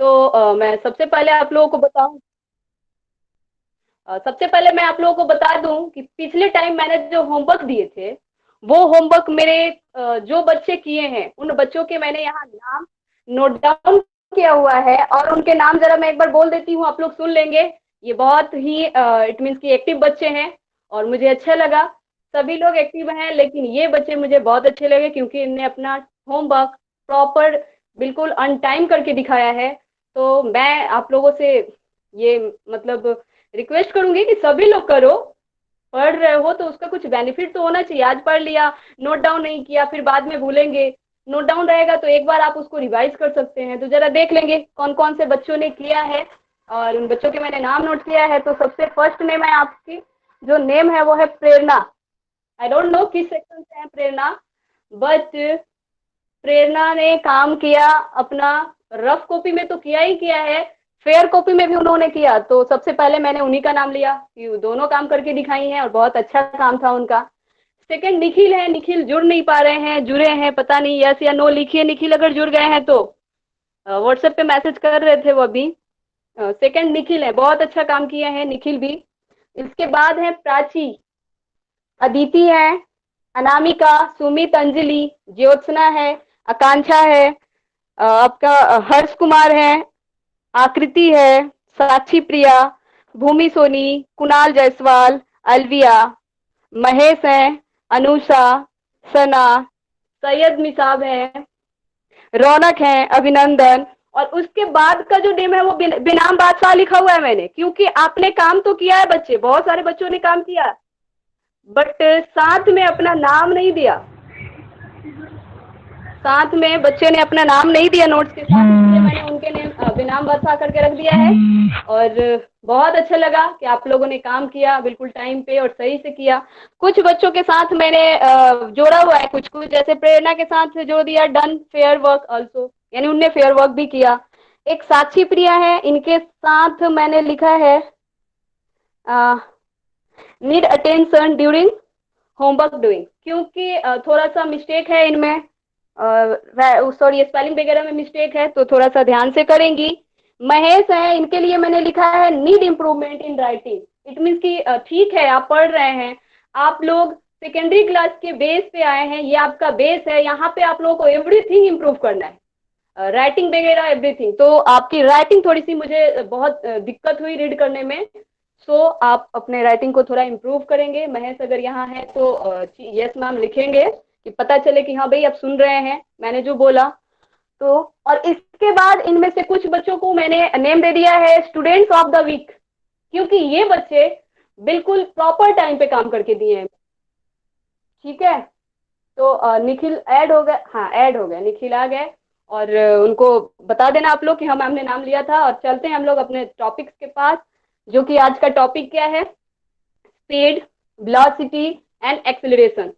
तो मैं सबसे पहले आप लोगों को बताऊं सबसे पहले मैं आप लोगों को बता दूं कि पिछले टाइम मैंने जो होमवर्क दिए थे, वो होमवर्क मेरे जो बच्चे किए हैं, उन बच्चों के मैंने यहाँ नाम नोट डाउन किया हुआ है, और उनके नाम जरा मैं एक बार बोल देती हूँ, आप लोग सुन लेंगे। ये बहुत ही इट मीन्स कि एक्टिव बच्चे हैं, और मुझे अच्छा लगा। सभी लोग एक्टिव हैं, लेकिन ये बच्चे मुझे बहुत अच्छे लगे, क्योंकि इनने अपना होमवर्क प्रॉपर बिल्कुल ऑन टाइम करके दिखाया है। तो मैं आप लोगों से ये मतलब रिक्वेस्ट करूंगी कि सभी लोग करो। पढ़ रहे हो तो उसका कुछ बेनिफिट तो होना चाहिए। आज पढ़ लिया, नोट डाउन नहीं किया, फिर बाद में भूलेंगे। नोट डाउन रहेगा तो एक बार आप उसको रिवाइज कर सकते हैं। तो जरा देख लेंगे कौन कौन से बच्चों ने किया है, और उन बच्चों के मैंने नाम नोट किया है। तो सबसे फर्स्ट नेम है आपकी, जो नेम है वो है प्रेरणा। आई डोंट नो किस सेक्शन से है प्रेरणा, बट प्रेरणा ने काम किया अपना। रफ कॉपी में तो किया ही किया है, फेयर कॉपी में भी उन्होंने किया। तो सबसे पहले मैंने उन्हीं का नाम लिया कि वो दोनों काम करके दिखाई हैं, और बहुत अच्छा काम था उनका। सेकंड निखिल है। निखिल जुड़ नहीं पा रहे हैं, जुड़े हैं पता नहीं, यस या नो लिखिए निखिल अगर जुड़ गए हैं तो। व्हाट्सएप पे मैसेज कर रहे थे वो अभी। सेकंड निखिल है, बहुत अच्छा काम किया है निखिल भी। इसके बाद है प्राची, अदिति है, अनामिका, सुमित, अंजलि, ज्योत्सना है, आकांक्षा है, आपका हर्ष कुमार है, आकृति है, साक्षी प्रिया, भूमि सोनी, कुणाल जायसवाल, अलविया, महेश है, अनुषा, सना, सैयद मिसाब है, रौनक है, अभिनंदन। और उसके बाद का जो नेम है वो बिनाम बादशाह लिखा हुआ है मैंने, क्योंकि आपने काम तो किया है बच्चे, बहुत सारे बच्चों ने काम किया, बट साथ में अपना नाम नहीं दिया। साथ में बच्चे ने अपना नाम नहीं दिया नोट्स के साथ, इसलिए मैंने उनके नेम बिनाम बरसा करके रख दिया है। और बहुत अच्छा लगा कि आप लोगों ने काम किया बिल्कुल टाइम पे और सही से किया। कुछ बच्चों के साथ मैंने जोड़ा हुआ है, कुछ कुछ जैसे प्रेरणा के साथ जोड़ दिया, डन फेयर वर्क ऑल्सो, यानी उनने फेयर वर्क भी किया। एक साक्षी प्रिया है, इनके साथ मैंने लिखा है need attention during homework doing, क्योंकि थोड़ा सा मिस्टेक है इनमें, सॉरी स्पेलिंग वगैरह में मिस्टेक है, तो थोड़ा सा ध्यान से करेंगी। महेश है, इनके लिए मैंने लिखा है need improvement in writing. It means कि ठीक है आप पढ़ रहे हैं, आप लोग सेकेंडरी क्लास के बेस पे आए हैं, ये आपका बेस है, यहाँ पे आप लोगों को एवरीथिंग इम्प्रूव करना है, राइटिंग वगैरह एवरीथिंग। तो आपकी राइटिंग थोड़ी सी मुझे बहुत दिक्कत हुई रीड करने में। सो आप अपने राइटिंग को थोड़ा इम्प्रूव करेंगे। महेश अगर यहाँ है तो यस मैम लिखेंगे, कि पता चले कि हाँ भाई आप सुन रहे हैं मैंने जो बोला। तो और इसके बाद इनमें से कुछ बच्चों को मैंने नेम दे दिया है स्टूडेंट्स ऑफ द वीक, क्योंकि ये बच्चे बिल्कुल प्रॉपर टाइम पे काम करके दिए हैं। ठीक है, तो निखिल ऐड हो गए, हाँ ऐड हो गए, निखिल आ गए। और उनको बता देना आप लोग कि हम हमने नाम लिया था। और चलते हैं हम लोग अपने टॉपिक्स के पास, जो कि आज का टॉपिक क्या है, स्पीड, वेलोसिटी एंड एक्सेलरेशन।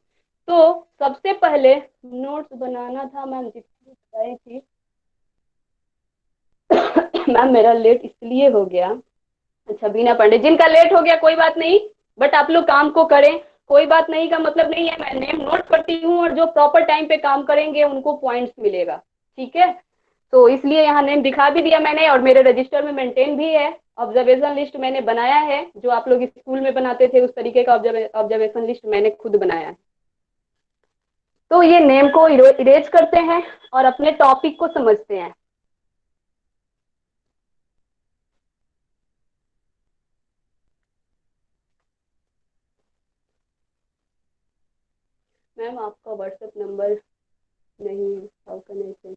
तो सबसे पहले नोट्स बनाना था मैम, जितनी बताई थी मैम मेरा लेट इसलिए हो गया। अच्छा बीना पांडे, जिनका लेट हो गया कोई बात नहीं, बट आप लोग काम को करें। कोई बात नहीं का मतलब नहीं है, मैं नेम नोट करती हूँ, और जो प्रॉपर टाइम पे काम करेंगे उनको पॉइंट्स मिलेगा। ठीक है, तो इसलिए यहाँ नेम दिखा भी दिया मैंने, और मेरे रजिस्टर में मेंटेन भी है। ऑब्जर्वेशन लिस्ट मैंने बनाया है, जो आप लोग स्कूल में बनाते थे उस तरीके का ऑब्जर्वेशन लिस्ट मैंने खुद बनाया है। तो ये नेम को इरेज करते हैं और अपने टॉपिक को समझते हैं। मैम आपका व्हाट्सएप नंबर नहीं है, हाउ कैन आई से?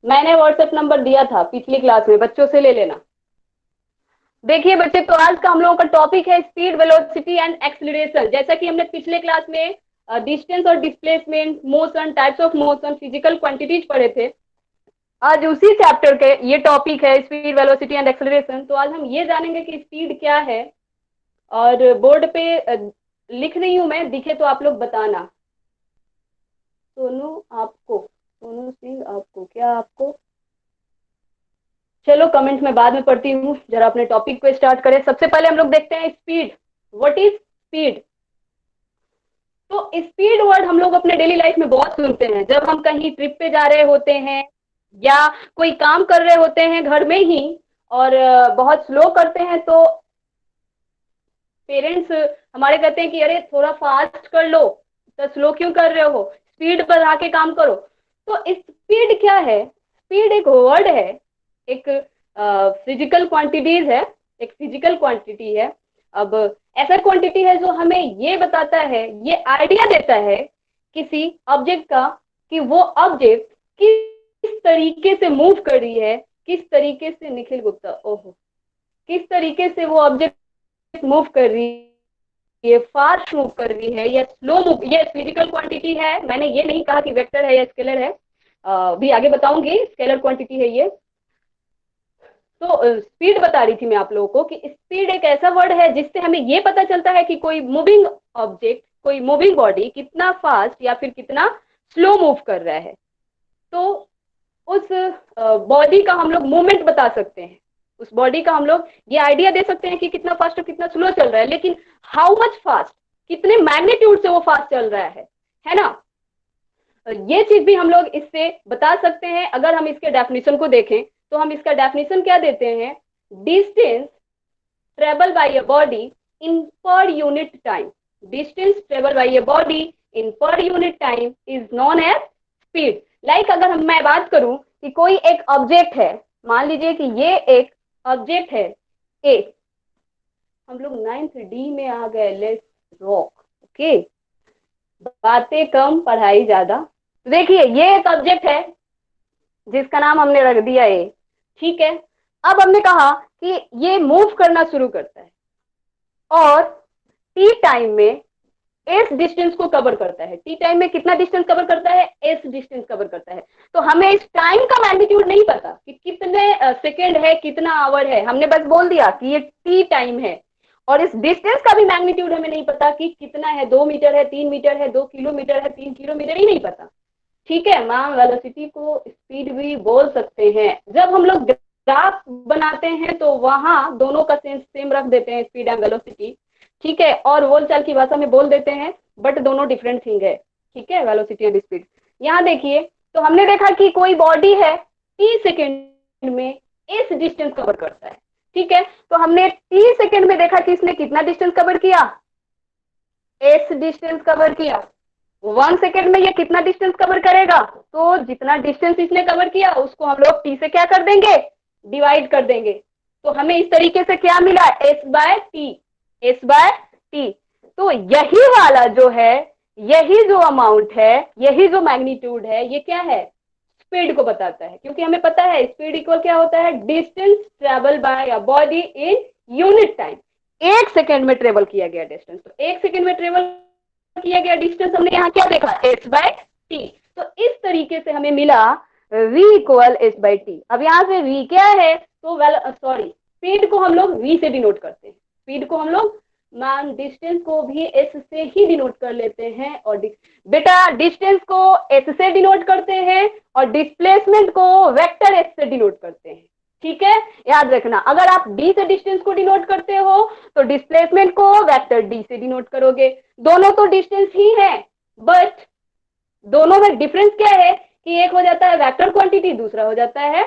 मैंने व्हाट्सएप नंबर दिया था पिछली क्लास में, बच्चों से ले लेना। देखिए बच्चे, तो आज का हम लोगों का टॉपिक है स्पीड, वेलोसिटी एंड एक्सीलरेशन। जैसा कि हमने पिछले क्लास में डिस्टेंस और displacement, motion, types of motion, physical quantities पढ़े थे, आज उसी चैप्टर के ये टॉपिक है स्पीड, वेलोसिटी एंड एक्सेलरेशन। तो आज हम ये जानेंगे कि स्पीड क्या है। और बोर्ड पे लिख रही हूं मैं, दिखे तो आप लोग बताना। सोनू आपको, सोनू सिंह आपको, क्या आपको? चलो कमेंट में बाद में पढ़ती हूँ, जरा अपने टॉपिक को स्टार्ट करें। सबसे पहले हम लोग देखते हैं स्पीड। What is speed? तो स्पीड वर्ड हम लोग अपने डेली लाइफ में बहुत सुनते हैं, जब हम कहीं ट्रिप पे जा रहे होते हैं, या कोई काम कर रहे होते हैं घर में ही और बहुत स्लो करते हैं, तो पेरेंट्स हमारे कहते हैं कि अरे थोड़ा फास्ट कर लो, तो स्लो क्यों कर रहे हो, स्पीड बढ़ा के काम करो। तो स्पीड क्या है? स्पीड एक वर्ड है, एक फिजिकल क्वांटिटीज है, एक फिजिकल क्वांटिटी है। अब ऐसा क्वांटिटी है जो हमें ये बताता है, ये आइडिया देता है किसी ऑब्जेक्ट का कि वो ऑब्जेक्ट किस तरीके से मूव कर रही है, किस तरीके से, निखिल गुप्ता, ओहो, किस तरीके से वो ऑब्जेक्ट मूव कर रही है, फास्ट मूव कर रही है या स्लो मूव। ये फिजिकल क्वांटिटी है, मैंने ये नहीं कहा कि वेक्टर है या स्केलर है, भी आगे बताऊंगी, स्केलर क्वांटिटी है ये। तो स्पीड बता रही थी मैं आप लोगों को कि स्पीड एक ऐसा वर्ड है जिससे हमें ये पता चलता है कि कोई मूविंग ऑब्जेक्ट, कोई मूविंग बॉडी कितना फास्ट या फिर कितना स्लो मूव कर रहा है। तो उस बॉडी का हम लोग मूवमेंट बता सकते हैं, उस बॉडी का हम लोग ये आइडिया दे सकते हैं कि कितना फास्ट और कितना स्लो चल रहा है, लेकिन हाउ मच फास्ट, कितने मैग्नीट्यूड से वो फास्ट चल रहा है ना। ये चीज भी हम लोग इससे बता सकते हैं। अगर हम इसके डेफिनेशन को देखें तो हम इसका डेफिनेशन क्या देते हैं, distance travel by a body in per unit time, distance travel by a body in per unit time is known as speed. Like अगर हम मैं बात करूं कि कोई एक ऑब्जेक्ट है, मान लीजिए कि ये एक ऑब्जेक्ट है ए, हम लोग 9th D में आ गए, लेट्स रॉक, ओके, बातें कम पढ़ाई ज्यादा। तो देखिए ये एक ऑब्जेक्ट है जिसका नाम हमने रख दिया ए, ठीक है। अब हमने कहा कि ये मूव करना शुरू करता है और टी टाइम में एस डिस्टेंस को कवर करता है। टी टाइम में कितना डिस्टेंस कवर करता है, एस डिस्टेंस कवर करता है। तो हमें इस टाइम का मैग्नीट्यूड नहीं पता कि कितने सेकेंड है, कितना आवर है, हमने बस बोल दिया कि ये टी टाइम है। और इस डिस्टेंस का भी मैग्नीट्यूड हमें नहीं पता कि कितना है, 2 मीटर है, 3 मीटर है, 2 किलोमीटर है, 3 किलोमीटर, ही नहीं पता। ठीक है, मैम वेलोसिटी को स्पीड भी बोल सकते हैं। जब हम लोग ग्राफ बनाते हैं तो वहां दोनों का सेंस सेम रख देते हैं, स्पीड एंड वेलोसिटी, ठीक है, और बोलचाल की भाषा में बोल देते हैं, बट दोनों डिफरेंट थिंग है, ठीक है, वेलोसिटी एंड स्पीड। यहाँ देखिए, तो हमने देखा कि कोई बॉडी है, 30 सेकेंड में इस डिस्टेंस कवर करता है, ठीक है। तो हमने 30 सेकेंड में देखा कि इसने कितना डिस्टेंस कवर किया, एस डिस्टेंस कवर किया। 1 सेकेंड में ये कितना डिस्टेंस कवर करेगा, तो जितना डिस्टेंस इसने कवर किया उसको हम लोग टी से क्या कर देंगे, डिवाइड कर देंगे। तो हमें इस तरीके से क्या मिला, s by t, s by t. तो यही वाला जो है, यही जो अमाउंट है, यही जो मैग्नीट्यूड है, ये क्या है, स्पीड को बताता है। क्योंकि हमें पता है स्पीड इक्वल क्या होता है, distance travel by a body in unit time. 1 second में ट्रेवल किया गया डिस्टेंस, तो 1 सेकेंड में ट्रेवल किया गया डिस्टेंस हमने यहाँ क्या देखा, एस बाय टी। तो इस तरीके से हमें मिला v equal s by t. अब यहाँ से v क्या है, तो सॉरी, स्पीड को हम लोग v से डिनोट करते हैं, स्पीड को हम लोग मैम डिस्टेंस को भी s से ही डिनोट कर लेते हैं, और बेटा डिस्टेंस को s से डिनोट करते हैं और डिस्प्लेसमेंट को वेक्टर s से डिनोट करते हैं, ठीक है। याद रखना, अगर आप d से डिस्टेंस को डिनोट करते हो तो डिस्प्लेसमेंट को वेक्टर d से डिनोट करोगे। दोनों तो डिस्टेंस ही है, बट दोनों में डिफरेंस क्या है कि एक हो जाता है वेक्टर क्वांटिटी, दूसरा हो जाता है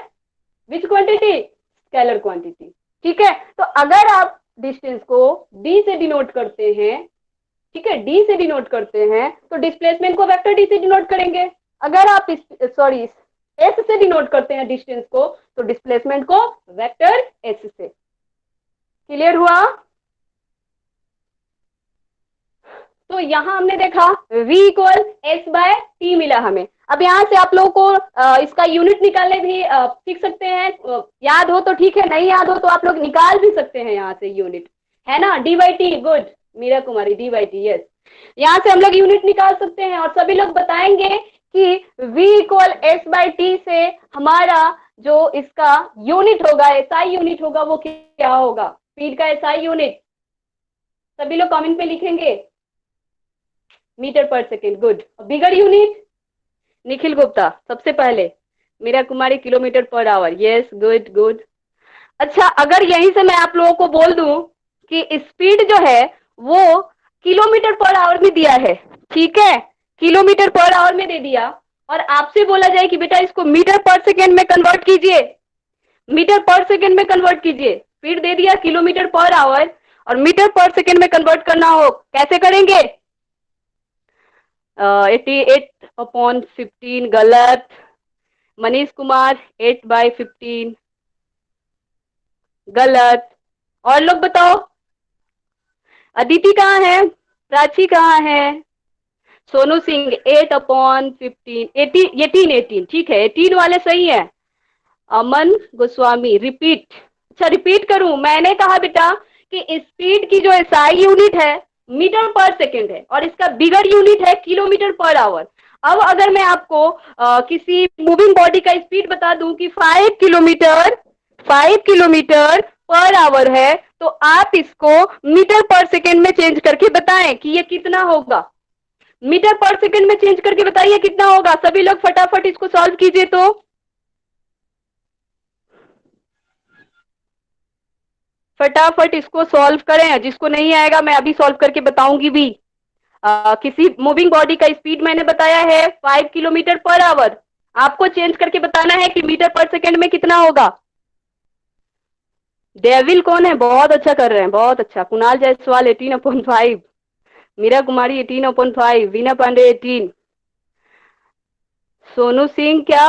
विच क्वांटिटी, स्केलर क्वांटिटी, ठीक है। तो अगर आप डिस्टेंस को d से डिनोट करते हैं, ठीक है, d से डिनोट करते हैं, तो डिस्प्लेसमेंट को वेक्टर d से डिनोट करेंगे। अगर आप सॉरी s से डिनोट करते हैं डिस्टेंस को, तो डिस्प्लेसमेंट को वेक्टर s से। क्लियर हुआ। तो यहां हमने देखा v equal s by t मिला हमें। अब यहाँ से आप लोगों को इसका यूनिट निकालने भी सीख सकते हैं, याद हो तो ठीक है, नहीं याद हो तो आप लोग निकाल भी सकते हैं यहाँ से यूनिट, है ना, d by t, good Meera Kumari, d by t, yes. यहाँ से हम लोग यूनिट निकाल सकते हैं और सभी लोग बताएंगे कि v equal S by T से हमारा जो इसका यूनिट होगा, एसआई यूनिट होगा, वो क्या होगा, स्पीड का एसआई यूनिट। सभी लोग कमेंट पे लिखेंगे, metre per second, good. Bigger unit, Nikhil Gupta सबसे पहले, Meera Kumari kilometre per hour, yes good good. अच्छा, अगर यहीं से मैं आप लोगों को बोल दूं कि स्पीड जो है वो किलोमीटर पर आवर में दिया है, ठीक है, किलोमीटर पर आवर में दे दिया, और आपसे बोला जाए कि बेटा इसको मीटर पर सेकेंड में कन्वर्ट कीजिए, मीटर पर सेकेंड में कन्वर्ट कीजिए, स्पीड दे दिया किलोमीटर पर आवर और मीटर पर सेकेंड में कन्वर्ट करना हो, कैसे करेंगे? 88/15 गलत। मनीष कुमार 8/15 गलत। और लोग बताओ, अदिति कहाँ है, प्राची कहाँ है, सोनू सिंह 8/15, 18 ठीक है, 18 वाले सही है। अमन गोस्वामी रिपीट, अच्छा रिपीट करूं, मैंने कहा बेटा कि स्पीड की जो एसआई यूनिट है मीटर पर सेकेंड है और इसका बिगर यूनिट है किलोमीटर पर आवर। अब अगर मैं आपको किसी मूविंग बॉडी का स्पीड बता दूं कि 5 किलोमीटर पर आवर है, तो आप इसको मीटर पर सेकेंड में चेंज करके बताएं कि ये कितना होगा। मीटर पर सेकेंड में चेंज करके बताइए कितना होगा। सभी लोग फटाफट इसको सॉल्व कीजिए। तो फटाफट इसको सॉल्व करें, जिसको नहीं आएगा मैं अभी सॉल्व करके बताऊंगी भी। किसी मूविंग बॉडी का स्पीड मैंने बताया है 5 किलोमीटर पर आवर, आपको चेंज करके बताना है कि मीटर पर सेकेंड में कितना होगा। डेविल कौन है, बहुत अच्छा कर रहे हैं, बहुत अच्छा। कुणाल जायसवाल 18/5, मीरा कुमारी 18/5, वीना पांडे 18, सोनू सिंह क्या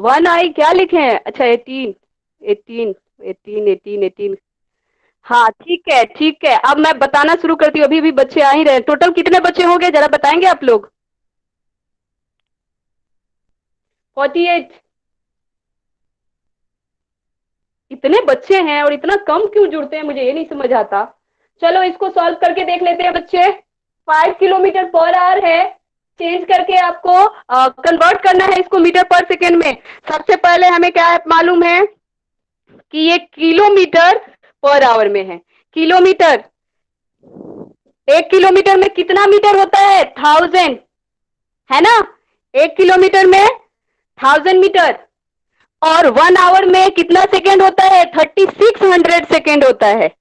1 आई क्या लिखे हैं, अच्छा 18 18 18 18 18। हाँ ठीक है ठीक है, अब मैं बताना शुरू करती हूँ, अभी भी बच्चे आ ही रहे हैं। टोटल कितने बच्चे होंगे जरा बताएंगे आप लोग? 48। इतने बच्चे हैं और इतना कम क्यों जुड़ते हैं, मुझे ये नहीं समझ आता। चलो इसको सॉल्व करके देख लेते हैं बच्चे। 5 किलोमीटर पर आवर है, चेंज करके आपको कन्वर्ट करना है इसको मीटर पर सेकेंड में। सबसे पहले हमें क्या मालूम है कि ये किलोमीटर पर आवर में है। किलोमीटर, 1 किलोमीटर में कितना मीटर होता है, 1000, है ना? 1 किलोमीटर में 1000 मीटर। और 1 आवर में कितना सेकेंड होता है, 3600 सेकेंड होता है।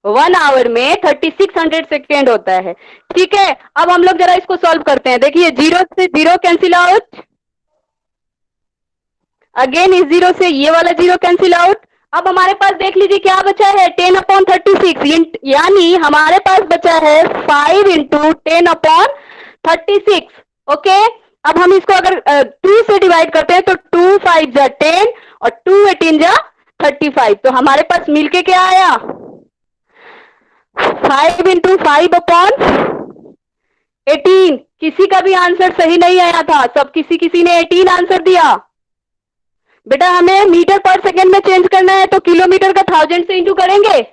1 आवर में 3600 सेकेंड होता है। ठीक है, अब हम लोग जरा इसको सॉल्व करते हैं। देखिए, 0 से 0 कैंसिल आउट, अगेन इस 0 से ये वाला 0 कैंसिल आउट। अब हमारे पास देख लीजिए क्या बचा है, 10/36, यानी हमारे पास बचा है 5 × 10/36। ओके, अब हम इसको अगर 2 से डिवाइड करते हैं तो 2 5 जा 10 और 2 18 जा 35, तो हमारे पास मिलके क्या आया, 5 × 5/18। किसी का भी आंसर सही नहीं आया था, सब किसी ने 18 आंसर दिया। बेटा हमें मीटर पर सेकेंड में चेंज करना है तो किलोमीटर का 1000 से इंटू करेंगे,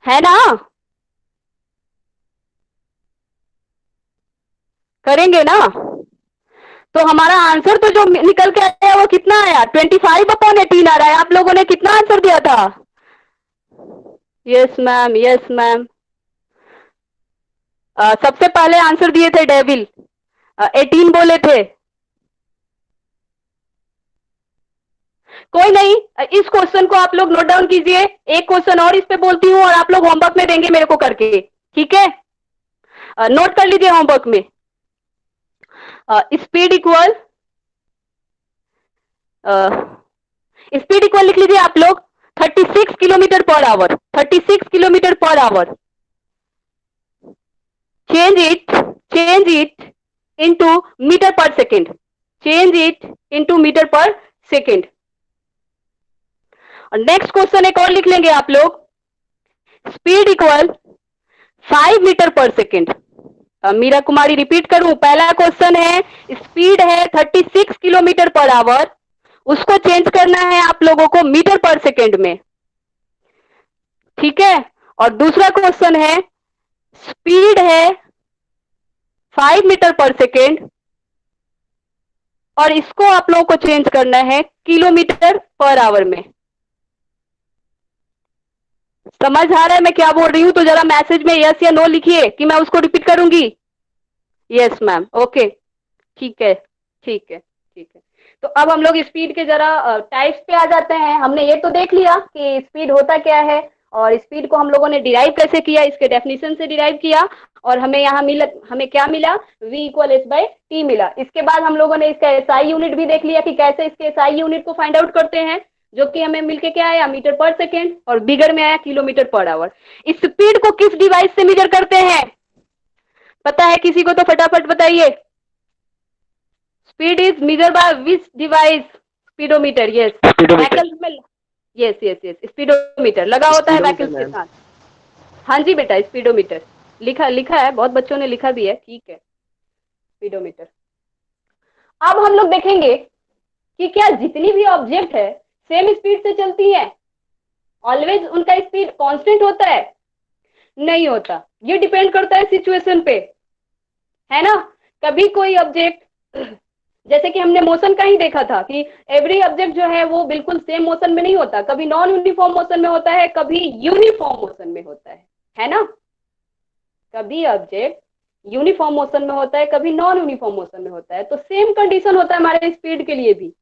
है ना? करेंगे ना? तो हमारा आंसर तो जो निकल के आया वो कितना आया, 25/18 आ रहा है। आप लोगों ने कितना आंसर दिया था? Yes ma'am, yes ma'am. सबसे पहले आंसर दिए थे डेविल, 18 बोले थे। कोई नहीं, इस क्वेश्चन को आप लोग नोट डाउन कीजिए। एक क्वेश्चन और इस पे बोलती हूँ और आप लोग होमवर्क में देंगे मेरे को करके, ठीक है? नोट कर लीजिए होमवर्क में। स्पीड इक्वल, स्पीड इक्वल लिख लीजिए आप लोग, 36 kilometre per hour, 36 kilometre per hour. Change it into metre per second, change it into metre per second. और नेक्स्ट क्वेश्चन एक और लिख लेंगे आप लोग, speed equal 5 metre per second. Meera Kumari repeat करूं, पहला क्वेश्चन है, स्पीड है 36 किलोमीटर पर आवर, उसको चेंज करना है आप लोगों को मीटर पर सेकेंड में, ठीक है? और दूसरा क्वेश्चन है, स्पीड है 5 मीटर पर सेकेंड और इसको आप लोगों को चेंज करना है किलोमीटर पर आवर में। समझ आ रहा है मैं क्या बोल रही हूं? तो जरा मैसेज में यस या नो लिखिए कि मैं उसको रिपीट करूंगी। यस मैम, ओके, ठीक है ठीक है ठीक है। तो अब हम लोग स्पीड के जरा टाइप्स पे आ जाते हैं। हमने ये तो देख लिया कि स्पीड होता क्या है और स्पीड को हम लोगों ने डिराइव कैसे किया, इसके डेफिनेशन से डिराइव किया, और हमें यहाँ मिला, हमें क्या मिला, v equal H by T मिला। इसके बाद हम लोगों ने इसका एसआई यूनिट भी देख लिया कि कैसे इसके एसआई यूनिट को फाइंड आउट करते हैं, जो कि हमें मिलके क्या आया, मीटर पर सेकेंड, और बिगर में आया किलोमीटर पर आवर। स्पीड को किस डिवाइस से मेजर करते हैं, पता है किसी को तो फटाफट बताइए। Speed is measure by which device, speedometer, yes. Vehicles में, यस यस यस, स्पीडोमीटर लगा होता है व्हीकल्स के साथ। हाँ जी बेटा, स्पीडोमीटर लिखा लिखा है, बहुत बच्चों ने लिखा भी है, ठीक है, स्पीडोमीटर। अब हम लोग देखेंगे कि क्या जितनी भी ऑब्जेक्ट है सेम स्पीड से चलती है, ऑलवेज उनका स्पीड कांस्टेंट होता है, नहीं होता, ये डिपेंड करता है सिचुएशन पे, है ना। कभी कोई ऑब्जेक्ट, जैसे कि हमने मोशन का ही देखा था कि एवरी ऑब्जेक्ट जो है वो बिल्कुल सेम मोशन में नहीं होता, कभी नॉन यूनिफॉर्म मोशन में होता है, कभी यूनिफॉर्म मोशन में होता है ना। कभी ऑब्जेक्ट यूनिफॉर्म मोशन में होता है, कभी नॉन यूनिफॉर्म मोशन में होता है। तो सेम कंडीशन होता है हमारे स्पीड के लिए भी।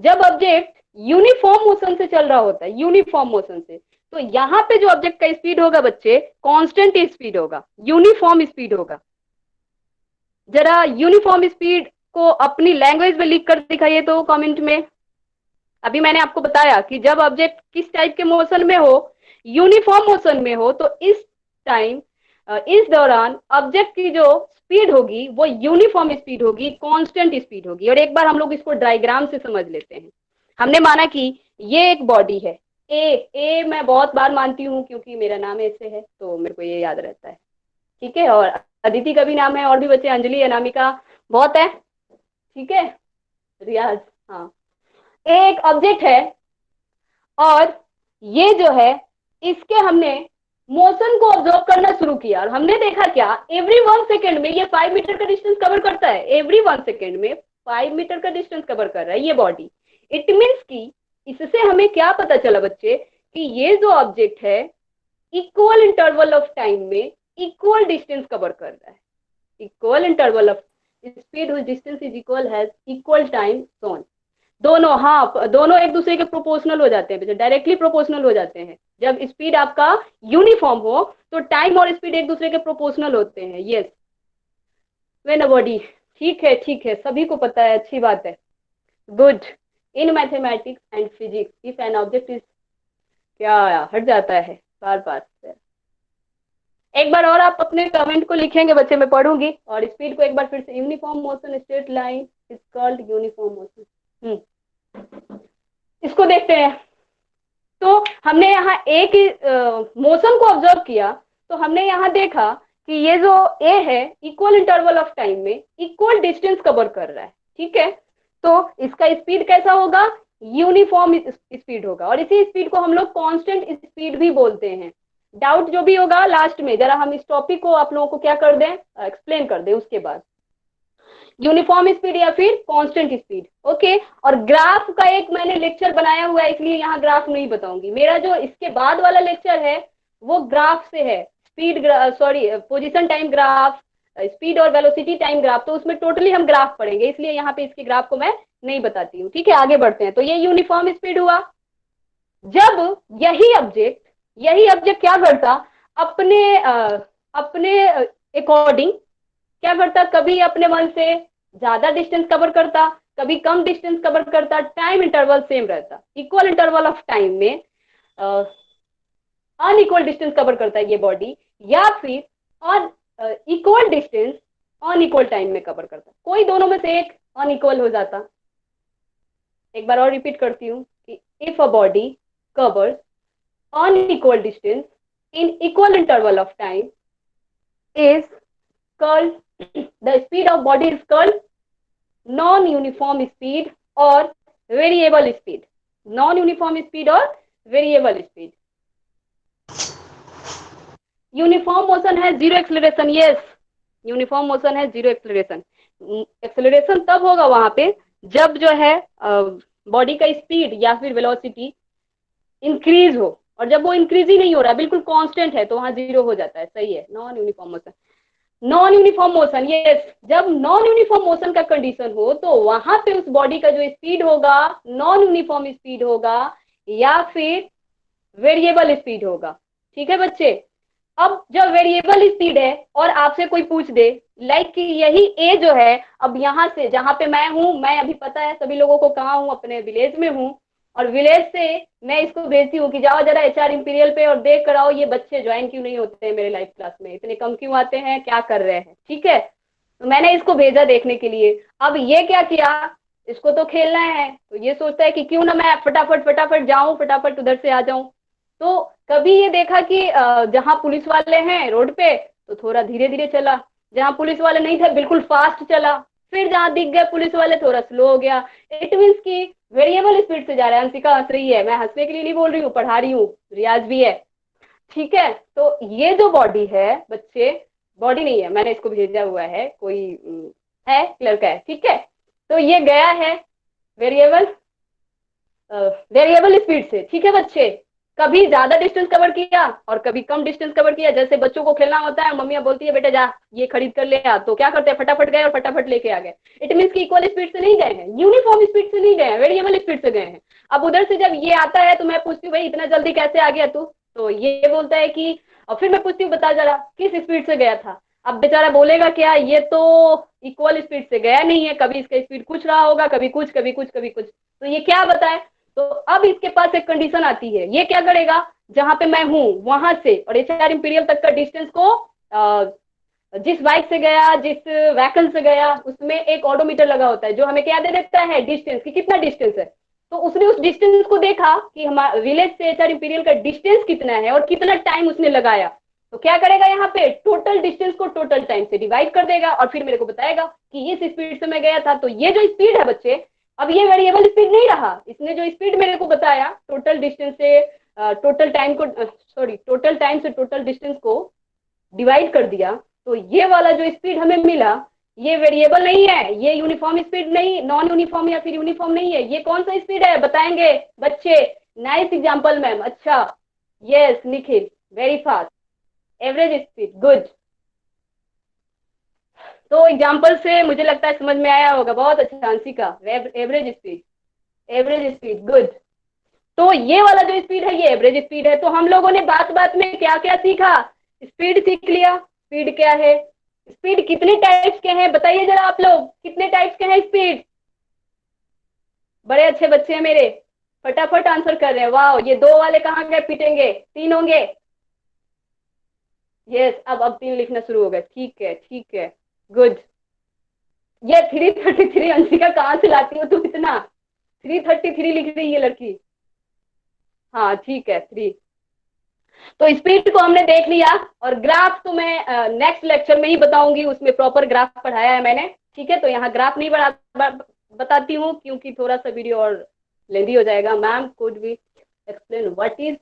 जब ऑब्जेक्ट यूनिफॉर्म मोशन से चल रहा होता है, यूनिफॉर्म मोशन से, तो यहाँ पे जो ऑब्जेक्ट का स्पीड होगा बच्चे, कांस्टेंट स्पीड होगा, यूनिफॉर्म स्पीड होगा। जरा यूनिफॉर्म स्पीड को अपनी लैंग्वेज में लिख कर दिखाइए तो कमेंट में। अभी मैंने आपको बताया कि जब ऑब्जेक्ट किस टाइप के मोशन में हो, यूनिफॉर्म मोशन में हो, तो इस टाइम, इस दौरान ऑब्जेक्ट की जो स्पीड होगी वो यूनिफॉर्म स्पीड होगी, कांस्टेंट स्पीड होगी। और एक बार हम लोग इसको डायग्राम से समझ लेते हैं। हमने माना कि ये एक बॉडी है, ए मैं बहुत बार मानती हूँ क्योंकि मेरा नाम ऐसे है तो मेरे को ये याद रहता है, ठीक है। और अदिति का भी नाम है, और भी बच्चे, अंजलि, अनामिका, बहुत है, ठीक है, रियाज, हाँ। एक ऑब्जेक्ट है और ये जो है, इसके हमने मोशन को ऑब्जर्व करना शुरू किया और हमने देखा क्या, एवरी 1 सेकेंड में ये 5 मीटर का डिस्टेंस कवर करता है, एवरी 1 सेकेंड में 5 मीटर का डिस्टेंस कवर कर रहा है ये बॉडी। इट मीन्स कि इससे हमें क्या पता चला बच्चे, कि ये जो ऑब्जेक्ट है इक्वल इंटरवल ऑफ टाइम में इक्वल डिस्टेंस कवर कर रहा है। Equal interval of speed whose distance is equal has equal time shown. दोनों, हाँ, दोनों एक दूसरे के प्रोपोर्शनल हो जाते हैं, डायरेक्टली प्रोपोर्शनल हो जाते हैं। जब स्पीड आपका यूनिफॉर्म हो तो टाइम और स्पीड एक दूसरे के प्रोपोर्शनल होते हैं, यस। व्हेन अ बॉडी, ठीक है, सभी को पता है, अच्छी बात है, good. In mathematics and physics if an object is, क्या हट जाता है बार बार। एक बार और आप अपने कमेंट को लिखेंगे बच्चे, मैं पढ़ूंगी। और स्पीड को एक बार फिर से, uniform motion straight line is called uniform motion. इसको देखते हैं। तो हमने यहाँ एक मोशन को ऑब्जर्व किया, तो हमने यहाँ देखा कि ये जो ए है इक्वल इंटरवल ऑफ टाइम में इक्वल डिस्टेंस कवर कर रहा है, ठीक है। तो इसका स्पीड कैसा होगा, यूनिफॉर्म स्पीड होगा, और इसी स्पीड को हम लोग कांस्टेंट स्पीड भी बोलते हैं। डाउट जो भी होगा लास्ट में जरा हम इस टॉपिक को आप लोगों को क्या कर दें, एक्सप्लेन कर दें उसके बाद, यूनिफॉर्म स्पीड या फिर कांस्टेंट स्पीड, ओके। और ग्राफ का एक मैंने लेक्चर बनाया हुआ है, इसलिए यहाँ ग्राफ नहीं बताऊंगी। मेरा जो इसके बाद वाला लेक्चर है वो ग्राफ से है, speed, sorry, position time graph, speed और वेलोसिटी टाइम ग्राफ, तो उसमें टोटली हम ग्राफ पढ़ेंगे, इसलिए यहाँ पे इसके ग्राफ को मैं नहीं बताती हूँ, ठीक है। आगे बढ़ते हैं। तो ये यूनिफॉर्म स्पीड हुआ जब यही ऑब्जेक्ट क्या करता, अपने अकॉर्डिंग क्या करता, कभी अपने मन से ज्यादा डिस्टेंस कवर करता, कभी कम डिस्टेंस कवर करता, टाइम इंटरवल सेम रहता, इक्वल इंटरवल ऑफ टाइम में अनइक्वल डिस्टेंस कवर करता है ये बॉडी, या फिर on equal distance unequal time में कवर करता, कोई दोनों में से एक अनइक्वल हो जाता। एक बार और रिपीट करती हूँ कि if a body covers unequal distance in equal interval of time is called, the speed of body is called non-uniform speed or variable speed, non-uniform speed or variable speed. Uniform motion has zero acceleration, yes, uniform motion है, zero acceleration. Acceleration तब होगा वहां पे जब जो है body का speed या फिर वेलोसिटी इंक्रीज हो, और जब वो इंक्रीज ही नहीं हो रहा, बिल्कुल कांस्टेंट है, तो वहां जीरो हो जाता है, सही है। Non uniform motion, non uniform motion, yes, जब नॉन यूनिफॉर्म मोशन का कंडीशन हो तो वहां पे उस बॉडी का जो स्पीड होगा नॉन यूनिफॉर्म स्पीड होगा या फिर वेरिएबल स्पीड होगा। ठीक है बच्चे। अब जब वेरिएबल स्पीड है और आपसे कोई पूछ दे लाइक कि यही ए जो है, अब यहाँ से जहाँ पे मैं हूँ, मैं अभी पता है सभी लोगों को कहाँ हूँ, अपने विलेज में हूँ, और विलेज से मैं इसको भेजती हूँ कि जाओ जरा एचआर इंपीरियल पे और देख कर आओ ये बच्चे ज्वाइन क्यों नहीं होते हैं मेरे लाइव क्लास में, इतने कम क्यों आते हैं, क्या कर रहे हैं। ठीक है, तो मैंने इसको भेजा देखने के लिए। अब ये क्या किया, इसको तो खेलना है, तो ये सोचता है कि क्यों ना मैं फटाफट फटाफट जाऊं, फटाफट उधर से आ जाऊं। तो कभी ये देखा कि जहां पुलिस वाले हैं रोड पे तो थोड़ा धीरे धीरे चला, जहां पुलिस वाले नहीं थे बिल्कुल फास्ट चला, फिर जहां दिख गए पुलिस वाले थोड़ा स्लो हो गया। इट मीन्स की वेरिएबल स्पीड से जा रहा है। अंशिका हंस रही है, मैं हंसने के लिए नहीं बोल रही हूँ, पढ़ा रही हूँ, रियाज भी है। ठीक है, तो ये जो बॉडी है बच्चे, बॉडी नहीं है, मैंने इसको भेजा हुआ है, कोई है लड़का है, ठीक है। तो ये गया है वेरिएबल वेरिएबल स्पीड से, ठीक है बच्चे। कभी ज्यादा डिस्टेंस कवर किया और कभी कम डिस्टेंस कवर किया। जैसे बच्चों को खेलना होता है, मम्मियां बोलती है बेटा जा ये खरीद कर ले आ, तो क्या करते हैं फटाफट गए और फटाफट लेके आ गए। इट मीन्स की इक्वल स्पीड से नहीं गए हैं, यूनिफॉर्म स्पीड से नहीं गए हैं, वेरिएबल स्पीड से गए हैं। अब उधर से जब ये आता है तो मैं पूछती हूँ भाई इतना जल्दी कैसे आ गया तू, तो ये बोलता है कि, और फिर मैं पूछती हूँ बता जरा किस स्पीड से गया था। अब बेचारा बोलेगा क्या, ये तो इक्वल स्पीड से गया नहीं है, कभी इसका स्पीड कुछ रहा होगा, कभी कुछ कभी कुछ कभी कुछ, तो ये क्या बताए। तो अब इसके पास एक कंडीशन आती है, ये क्या करेगा, जहां पे मैं हूं वहां से और एचआर इंपीरियल तक का डिस्टेंस को जिस बाइक से गया, जिस व्हीकल से गया, उसमें एक ऑडोमीटर लगा होता है जो हमें क्या दे देता है, डिस्टेंस की कितना डिस्टेंस है। तो उसने उस डिस्टेंस को देखा कि हमारे विलेज से एचआर इंपीरियल का डिस्टेंस कितना है और कितना टाइम उसने लगाया। तो क्या करेगा, यहाँ पे टोटल डिस्टेंस को टोटल टाइम से डिवाइड कर देगा और फिर मेरे को बताएगा कि इस स्पीड से मैं गया था। तो ये जो स्पीड है बच्चे, अब ये वेरिएबल स्पीड नहीं रहा, इसने जो स्पीड मेरे को बताया टोटल डिस्टेंस से टोटल टाइम को, सॉरी टोटल टाइम से टोटल डिस्टेंस को डिवाइड कर दिया। तो ये वाला जो स्पीड हमें मिला, ये वेरिएबल नहीं है, ये यूनिफॉर्म स्पीड नहीं, नॉन यूनिफॉर्म या फिर यूनिफॉर्म नहीं है, ये कौन सा स्पीड है बताएंगे बच्चे। नाइस एग्जांपल मैम, अच्छा yes Nikhil, very fast, average speed, good. तो एग्जांपल से मुझे लगता है समझ में आया होगा, बहुत अच्छा Anshika, average speed, average speed, good. तो ये वाला जो स्पीड है ये एवरेज स्पीड है। तो हम लोगों ने बात बात में क्या क्या सीखा, स्पीड सीख लिया, स्पीड क्या है, स्पीड कितने टाइप्स के हैं बताइए जरा आप लोग, कितने टाइप्स के हैं स्पीड। बड़े अच्छे बच्चे हैं मेरे, फटाफट आंसर कर रहे हैं, वाह। ये दो वाले कहाँ गए, पिटेंगे, तीन होंगे, यस। अब तीन लिखना शुरू हो गए, ठीक है ठीक है, गुड। ये 333 अंशिका कहाँ से लाती हो तुम इतना, 333 लिख रही है लड़की, हाँ ठीक है 3। तो स्पीड को हमने देख लिया, और ग्राफ तो मैं नेक्स्ट लेक्चर में ही बताऊंगी, उसमें प्रॉपर ग्राफ पढ़ाया है मैंने, ठीक है। तो यहाँ ग्राफ नहीं बताती हूँ क्योंकि थोड़ा सा वीडियो और लेंदी हो जाएगा। Ma'am could be explain what is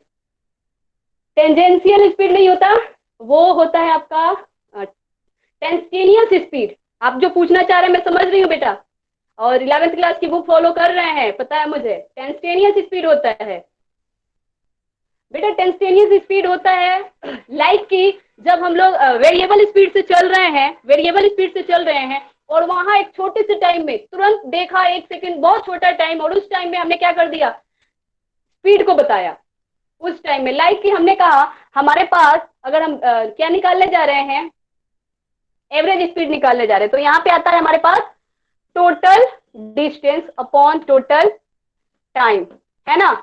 tangential speed, नहीं होता, वो होता है आपका टेंस्टेनियस स्पीड। आप जो पूछना चाह रहे हैं मैं समझ रही हूँ बेटा, और 11th क्लास की बुक फॉलो कर रहे हैं, पता है मुझे। टेंस्टेनियस स्पीड होता है बेटा, टेंस्टेनियस स्पीड होता है लाइक की जब हम लोग वेरिएबल स्पीड से चल रहे हैं, वेरिएबल स्पीड से चल रहे हैं, और वहां एक छोटे से टाइम में तुरंत देखा, एक सेकंड बहुत छोटा टाइम, और उस टाइम में हमने क्या कर दिया, स्पीड को बताया उस टाइम में। लाइक की हमने कहा हमारे पास अगर हम क्या निकालने जा रहे हैं, एवरेज स्पीड निकालने जा रहे हैं, तो यहाँ पे आता है हमारे पास total distance upon total time, है ना।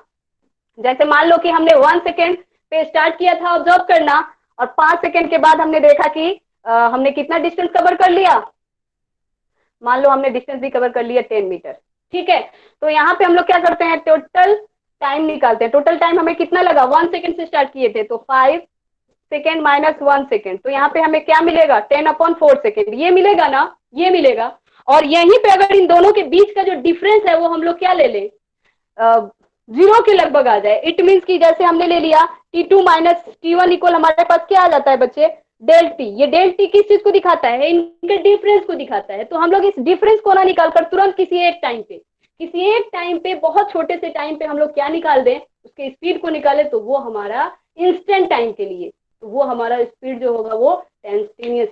जैसे मान लो कि हमने 1 सेकेंड पे स्टार्ट किया था ऑब्जर्व करना, और 5 सेकेंड के बाद हमने देखा कि हमने कितना डिस्टेंस कवर कर लिया, मान लो हमने डिस्टेंस भी कवर कर लिया 10 मीटर, ठीक है। तो यहाँ पे हम लोग क्या करते हैं, टोटल टाइम निकालते हैं। टोटल टाइम हमें कितना लगा, 1 सेकेंड से स्टार्ट किए थे, तो 5 सेकेंड माइनस 1 सेकेंड, तो यहाँ पे हमें क्या मिलेगा, 10/4 सेकेंड, ये मिलेगा ना, ये मिलेगा। और यहीं पे अगर इन दोनों के बीच का जो डिफरेंस है वो हम लोग क्या ले लें, जीरो के लगभग आ जाए। इट मीन्स कि जैसे हमने ले लिया T2 माइनस T1 इक्वल हमारे पास क्या आ जाता है बच्चे, डेल टी। ये डेल टी किस चीज को दिखाता है, इनके डिफरेंस को दिखाता है। तो हम लोग इस डिफरेंस को ना निकालकर तुरंत किसी एक टाइम पे, किसी एक टाइम पे, बहुत छोटे से टाइम पे हम लोग क्या निकाल दें, उसके स्पीड को निकाले, तो वो हमारा इंस्टेंट टाइम के लिए, तो वो हमारा स्पीड जो होगा वो टेंस्टेनियस,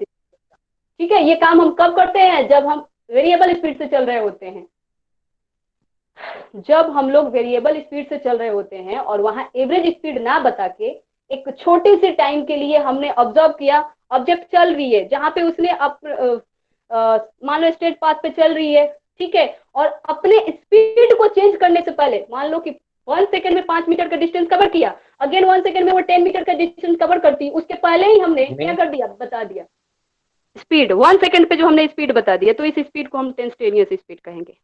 ठीक है। ये काम हम कब करते हैं, जब हम वेरिएबल स्पीड से चल रहे होते हैं। जब हम लोग वेरिएबल स्पीड से चल रहे होते हैं और वहां एवरेज स्पीड ना बता के एक छोटे से टाइम के लिए हमने ऑब्जर्व किया, ऑब्जेक्ट चल रही है जहां पे उसने मान लो स्ट्रेट पाथ पे चल रही है, ठीक है, और अपने स्पीड को चेंज करने से पहले मान लो कि 1 सेकेंड में 5 मीटर का डिस्टेंस कवर किया, अगेन 1 सेकेंड में वो 10 मीटर का डिस्टेंस कवर करती, उसके पहले ही हमने क्या कर दिया, बता दिया स्पीड, 1 सेकेंड पे जो हमने स्पीड बता दिया, तो इस स्पीड को हम टेंस्टेनियस स्पीड कहेंगे।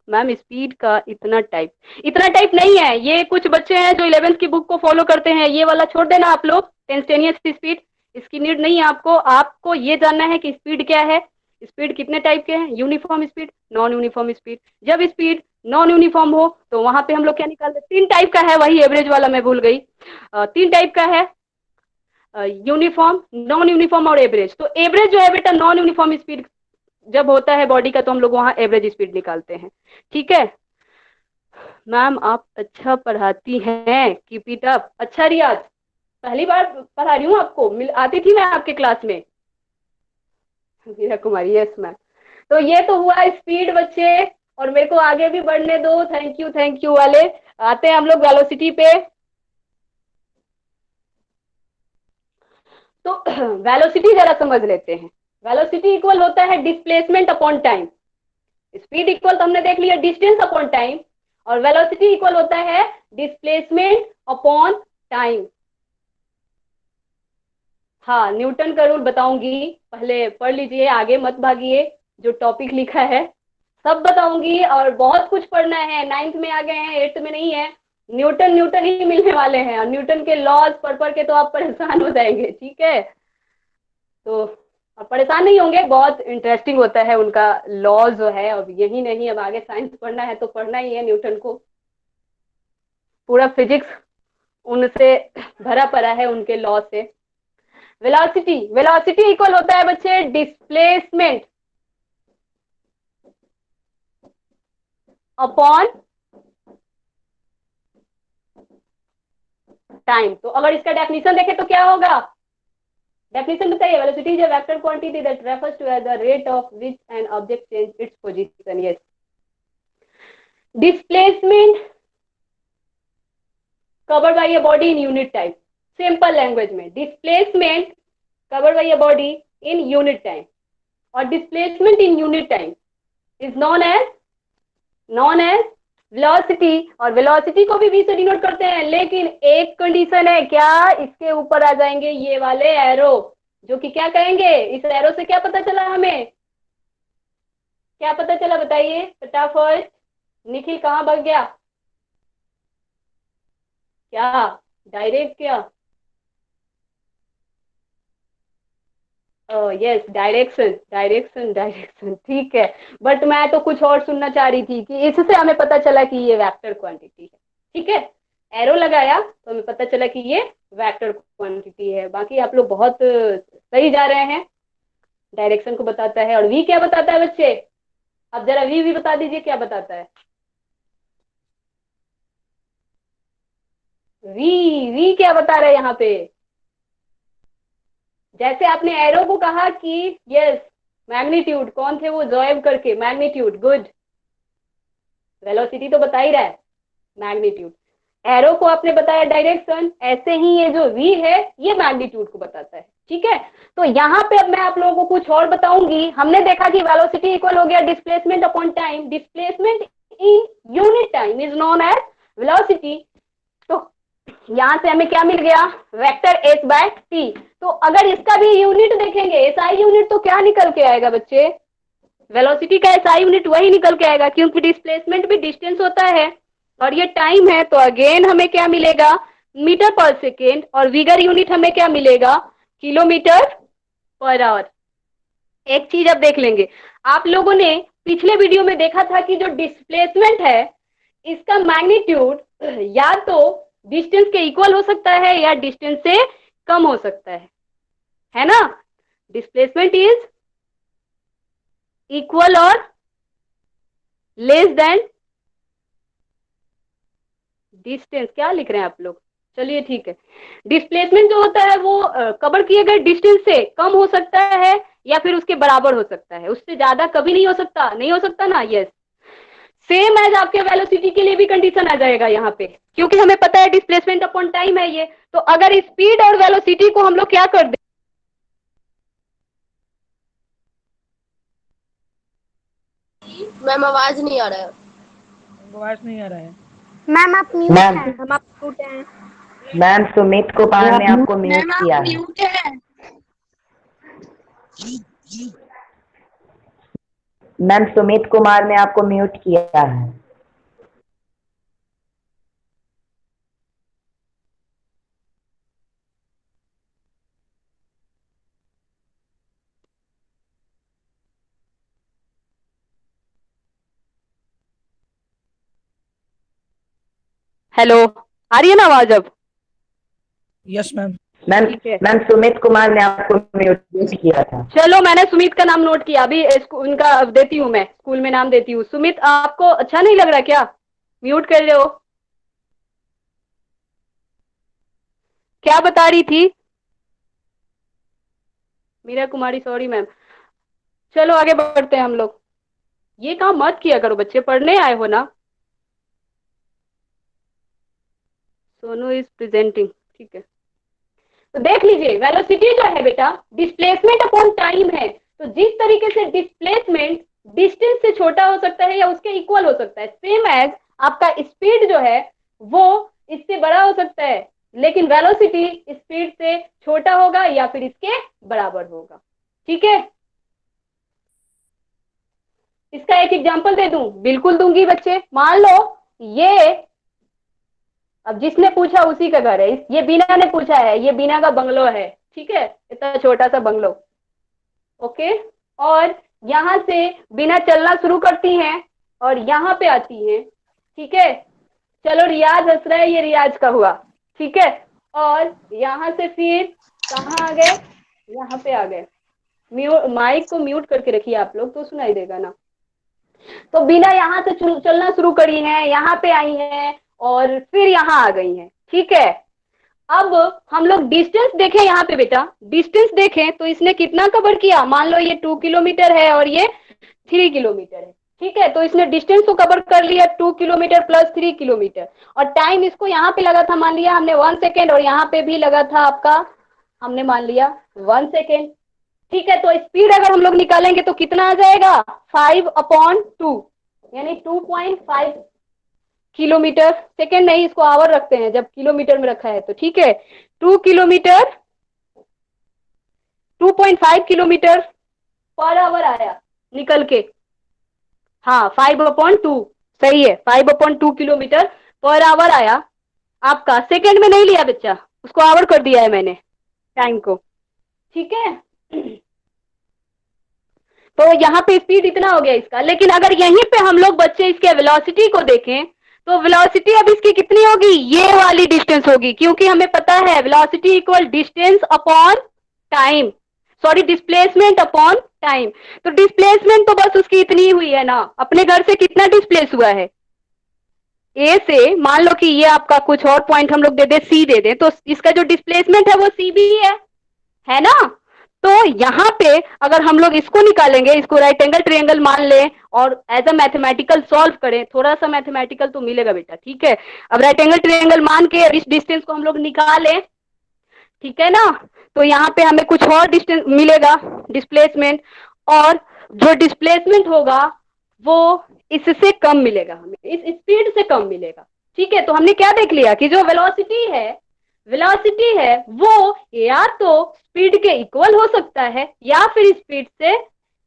मैम स्पीड का इतना टाइप नहीं है, ये कुछ बच्चे हैं जो 11th की बुक को फॉलो करते हैं, ये वाला छोड़ देना आप लोग, टेंस्टेनियस स्पीड इसकी नीड नहीं है आपको। आपको ये जानना है कि स्पीड क्या है, स्पीड कितने टाइप के हैं, uniform speed, non uniform speed. जब स्पीड नॉन यूनिफॉर्म हो तो वहां पे हम लोग क्या निकालते हैं, 3 टाइप का है, वही एवरेज वाला मैं भूल गई, 3 टाइप का है, यूनिफॉर्म, नॉन यूनिफॉर्म और एवरेज। तो एवरेज जो है बेटा नॉन यूनिफॉर्म स्पीड जब होता है बॉडी का, तो हम लोग वहां एवरेज स्पीड निकालते हैं, ठीक है। मैम आप अच्छा पढ़ाती हैं, कीप इट अप। अच्छा रियाज, पहली बार पढ़ा रही हूँ आपको, आती थी मैं आपके क्लास में। मीरा कुमारी, यस मैम। तो ये तो हुआ स्पीड बच्चे, और मेरे को आगे भी बढ़ने दो, थैंक यू वाले। आते हैं हम लोग वेलोसिटी पे। तो वेलोसिटी जरा समझ लेते हैं। वेलोसिटी इक्वल होता है displacement upon time. Speed equal तो हमने देख लिया डिस्टेंस अपॉन टाइम, और वेलोसिटी इक्वल होता है डिस्प्लेसमेंट अपॉन टाइम। हाँ, न्यूटन का रूल बताऊंगी, पहले पढ़ लीजिए, आगे मत भागिए, जो टॉपिक लिखा है सब बताऊंगी, और बहुत कुछ पढ़ना है, 9th में आ गए हैं, 8th में नहीं है। न्यूटन न्यूटन ही मिलने वाले हैं, और न्यूटन के लॉज पढ़ के तो आप परेशान हो जाएंगे, ठीक है। तो आप परेशान नहीं होंगे, बहुत इंटरेस्टिंग होता है उनका लॉ जो है। अब यही नहीं, अब आगे साइंस पढ़ना है तो पढ़ना ही है न्यूटन को, पूरा फिजिक्स उनसे भरा पड़ा है, उनके लॉ से। वेलोसिटी, वेलोसिटी इक्वल होता है बच्चे डिस्प्लेसमेंट अपॉन टाइम। तो अगर इसका डेफिनेशन देखें तो क्या होगा, डेफिनेशन बताइए। Velocity is a vector quantity that refers to the rate of which an object change its position. Yes, displacement covered by a body in unit time. Simple language में displacement covered by a body in unit time, और displacement in unit time is known as velocity, और velocity को भी v से denote करते हैं, लेकिन एक कंडीशन है, क्या, इसके ऊपर आ जाएंगे ये वाले एरो, जो कि क्या कहेंगे, इस एरो से क्या पता चला हमें, क्या पता चला बताइए फटाफट। निखिल कहाँ भाग गया, क्या डायरेक्ट, क्या, यस डायरेक्शन, डायरेक्शन ठीक है। बट मैं तो कुछ और सुनना चाह रही थी कि इससे हमें पता चला कि ये वेक्टर क्वांटिटी है, ठीक है। एरो लगाया तो हमें पता चला कि ये वेक्टर क्वांटिटी है। बाकी आप लोग बहुत सही जा रहे हैं, डायरेक्शन को बताता है। और वी क्या बताता है बच्चे, अब जरा वी बता दीजिए क्या बताता है। वी क्या बता रहे हैं यहाँ पे, जैसे आपने एरो को कहा कि यस मैग्नीट्यूड, कौन थे वो, जोएब करके, मैग्नीट्यूड, गुड। वेलोसिटी तो बता ही रहा है, मैग्नीट्यूड। एरो को आपने बताया डायरेक्शन, ऐसे ही ये जो वी है ये मैग्नीट्यूड को बताता है, ठीक है। तो यहाँ पे अब मैं आप लोगों को कुछ और बताऊंगी। हमने देखा कि वेलोसिटी इक्वल हो गया displacement upon time, displacement in unit time is known as velocity. तो यहां से हमें क्या मिल गया, वेक्टर एस बाय टी। तो अगर इसका भी यूनिट देखेंगे, एसआई यूनिट, तो क्या निकल के आएगा बच्चे, वेलोसिटी का एसआई यूनिट वही निकल के आएगा, क्योंकि डिस्प्लेसमेंट भी डिस्टेंस होता है और ये टाइम है। तो अगेन हमें क्या मिलेगा, मीटर पर सेकेंड, और विगर यूनिट हमें क्या मिलेगा, किलोमीटर पर आवर। एक चीज अब देख लेंगे, आप लोगों ने पिछले वीडियो में देखा था कि जो डिस्प्लेसमेंट है इसका मैग्नीट्यूड या तो डिस्टेंस के इक्वल हो सकता है या डिस्टेंस से कम हो सकता है ना। डिस्प्लेसमेंट इज इक्वल और लेस देन डिस्टेंस। क्या लिख रहे हैं आप लोग, चलिए ठीक है। डिस्प्लेसमेंट जो होता है वो कवर किए गए डिस्टेंस से कम हो सकता है या फिर उसके बराबर हो सकता है, उससे ज्यादा कभी नहीं हो सकता, नहीं हो सकता ना, यस। सेम एज आपके वेलोसिटी के लिए भी कंडीशन आ जाएगा यहाँ पे, क्योंकि हमें पता है डिस्प्लेसमेंट अपॉन टाइम है ये। तो अगर स्पीड और वेलोसिटी को हम लोग क्या कर दे, मैम आवाज नहीं आ रहा है। आवाज नहीं आ रहा है। मैम आप म्यूट मैम हैं। हम आप म्यूट हैं। मैम सुमित कुमार ने आपको म्यूट किया है। म्यूट है। मैम सुमित कुमार ने आपको म्यूट किया है। हेलो, आ रही है ना आवाज अब? Yes ma'am. मैम ठीक है। मैम सुमित कुमार ने आपको म्यूट किया था। चलो, मैंने सुमित का नाम नोट किया, अभी उनका देती हूँ, मैं स्कूल में नाम देती हूँ। सुमित, आपको अच्छा नहीं लग रहा क्या म्यूट कर रहे हो? क्या बता रही थी? मीरा कुमारी, सॉरी मैम। चलो आगे बढ़ते हैं हम लोग। ये काम मत किया करो बच्चे, पढ़ने आए हो ना। सोनू इज प्रेजेंटिंग, ठीक है। तो देख लीजिए, वेलोसिटी जो है बेटा डिस्प्लेसमेंट अपॉन टाइम है। तो जिस तरीके से डिस्प्लेसमेंट डिस्टेंस से छोटा हो सकता है या उसके इक्वल हो सकता है, सेम एज आपका स्पीड जो है वो इससे बड़ा हो सकता है, लेकिन वेलोसिटी स्पीड से छोटा होगा या फिर इसके बराबर होगा। ठीक है, इसका एक एग्जांपल दे दूं? बिल्कुल दूंगी बच्चे। मान लो ये, अब जिसने पूछा उसी का घर है, ये बीना ने पूछा है, ये बीना का बंगलो है, ठीक है, इतना छोटा सा बंगलो। ओके, और यहां से बीना चलना शुरू करती हैं और यहां पे आती हैं, ठीक है। चलो, रियाज हंस रहा है, ये रियाज का हुआ, ठीक है। और यहां से फिर कहाँ आ गए? यहाँ पे आ गए। माइक को म्यूट करके रखिए आप लोग, तो सुनाई देगा ना। तो बिना यहाँ से चलना शुरू करी है, यहाँ पे आई है और फिर यहाँ आ गई है, ठीक है। अब हम लोग डिस्टेंस देखें, यहाँ पे बेटा डिस्टेंस देखें तो इसने कितना कवर किया। मान लो ये 2 किलोमीटर है और ये 3 किलोमीटर है, ठीक है। तो इसने डिस्टेंस को कवर कर लिया 2 किलोमीटर प्लस 3 किलोमीटर, और टाइम इसको यहाँ पे लगा था, मान लिया हमने 1 सेकेंड, और यहाँ पे भी लगा था आपका, हमने मान लिया 1 सेकेंड, ठीक है। तो स्पीड अगर हम लोग निकालेंगे तो कितना आ जाएगा? 5/2, यानी 2.5 किलोमीटर। सेकेंड नहीं, इसको आवर रखते हैं जब किलोमीटर में रखा है तो, ठीक है। 2 किलोमीटर 2.5 किलोमीटर पर आवर आया निकल के। हाँ, 5/2 सही है, 5/2 किलोमीटर पर आवर आया आपका। सेकेंड में नहीं लिया बच्चा, उसको आवर कर दिया है मैंने, टाइम को, ठीक है। तो यहाँ पे स्पीड इतना हो गया इसका। लेकिन अगर यहीं पे हम लोग बच्चे इसके वेलोसिटी को देखें तो वेलोसिटी अब इसकी कितनी होगी? ये वाली डिस्टेंस होगी, क्योंकि हमें पता है velocity equal distance upon time, sorry displacement upon time. तो डिस्प्लेसमेंट तो बस उसकी इतनी ही हुई है ना, अपने घर से कितना डिस्प्लेस हुआ है ए से। मान लो कि ये आपका कुछ और पॉइंट हम लोग दे दे, सी दे दे, तो इसका जो डिस्प्लेसमेंट है वो सी भी है ना। तो यहाँ पे अगर हम लोग इसको निकालेंगे, इसको राइट एंगल ट्रायंगल मान लें और एज अ मैथमेटिकल सॉल्व करें, थोड़ा सा मैथमेटिकल तो मिलेगा बेटा, ठीक है। अब राइट एंगल ट्रायंगल मान के इस डिस्टेंस को हम लोग निकालें, ठीक है ना। तो यहाँ पे हमें कुछ और डिस्टेंस मिलेगा डिस्प्लेसमेंट, और जो डिस्प्लेसमेंट होगा वो इससे कम मिलेगा, हमें इस स्पीड से कम मिलेगा, ठीक है। तो हमने क्या देख लिया कि जो वेलोसिटी है वो या तो स्पीड के इक्वल हो सकता है या फिर स्पीड से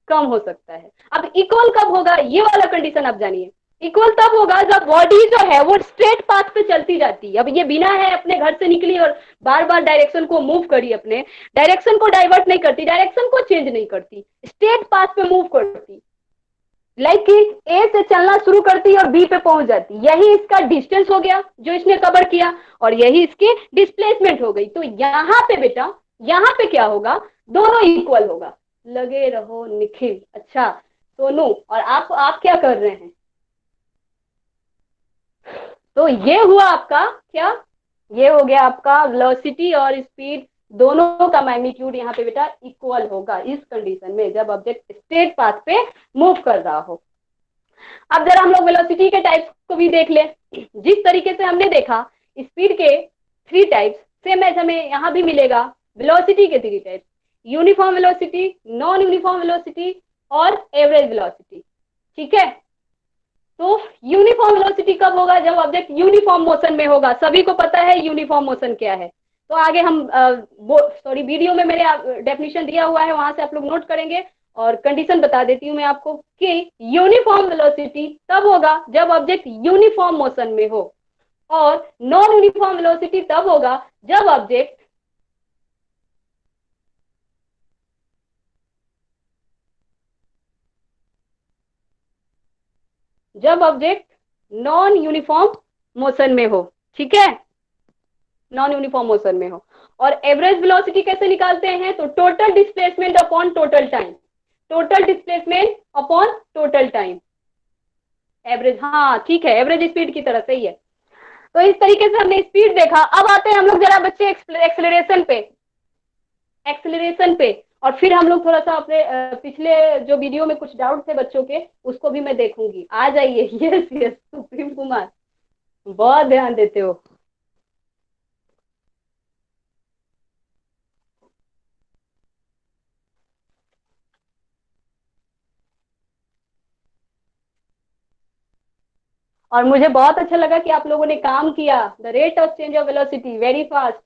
कम हो सकता है। अब इक्वल कब होगा, ये वाला कंडीशन आप जानिए। इक्वल तब होगा जब बॉडी जो है वो स्ट्रेट पाथ पे चलती जाती है। अब ये बिना है अपने घर से निकली और बार बार डायरेक्शन को मूव करी, अपने डायरेक्शन को डाइवर्ट नहीं करती, डायरेक्शन को चेंज नहीं करती, स्ट्रेट पाथ पे मूव करती, लाइक कि ए से चलना शुरू करती है और बी पे पहुंच जाती। यही इसका डिस्टेंस हो गया जो इसने कवर किया, और यही इसकी डिस्प्लेसमेंट हो गई। तो यहाँ पे बेटा, यहाँ पे क्या होगा? दोनों इक्वल होगा। लगे रहो निखिल। अच्छा सोनू, और आप क्या कर रहे हैं? तो ये हुआ आपका क्या? ये हो गया आपका वेलोसिटी और स्पीड दोनों का मैग्नीट्यूड यहाँ पे बेटा इक्वल होगा इस कंडीशन में, जब ऑब्जेक्ट स्ट्रेट पाथ पे मूव कर रहा हो। अब जरा हम लोग वेलोसिटी के टाइप्स को भी देख ले। जिस तरीके से हमने देखा स्पीड के 3 टाइप्स, सेम एज हमें यहाँ भी मिलेगा वेलोसिटी के 3 types, uniform velocity, non uniform velocity और एवरेज वेलोसिटी। ठीक है, तो यूनिफॉर्म वेलोसिटी कब होगा? जब ऑब्जेक्ट यूनिफॉर्म मोशन में होगा। सभी को पता है यूनिफॉर्म मोशन क्या है। तो आगे हम वीडियो में मेरे डेफिनेशन दिया हुआ है, वहां से आप लोग नोट करेंगे। और कंडीशन बता देती हूँ मैं आपको कि यूनिफॉर्म वेलोसिटी तब होगा जब ऑब्जेक्ट यूनिफॉर्म मोशन में हो, और नॉन यूनिफॉर्म वेलोसिटी तब होगा जब ऑब्जेक्ट नॉन यूनिफॉर्म मोशन में हो। ठीक है, नॉन यूनिफॉर्म मोशन में हो। और एवरेज वेलोसिटी कैसे निकालते हैं? तो total displacement upon total time, total displacement upon total time, average. हाँ ठीक है, एवरेज स्पीड की तरह, सही है। तो इस तरीके से हमने स्पीड देखा। अब आते हैं हम लोग जरा बच्चे एक्सेलरेशन पे, एक्सेलरेशन पे। और फिर हम लोग थोड़ा सा अपने पिछले जो वीडियो में कुछ डाउट थे बच्चों के, उसको भी मैं देखूंगी। आ जाइए। यस यस, सुप्रीम कुमार, बहुत ध्यान देते हो। और मुझे बहुत अच्छा लगा कि आप लोगों ने काम किया। The rate of change of velocity very fast.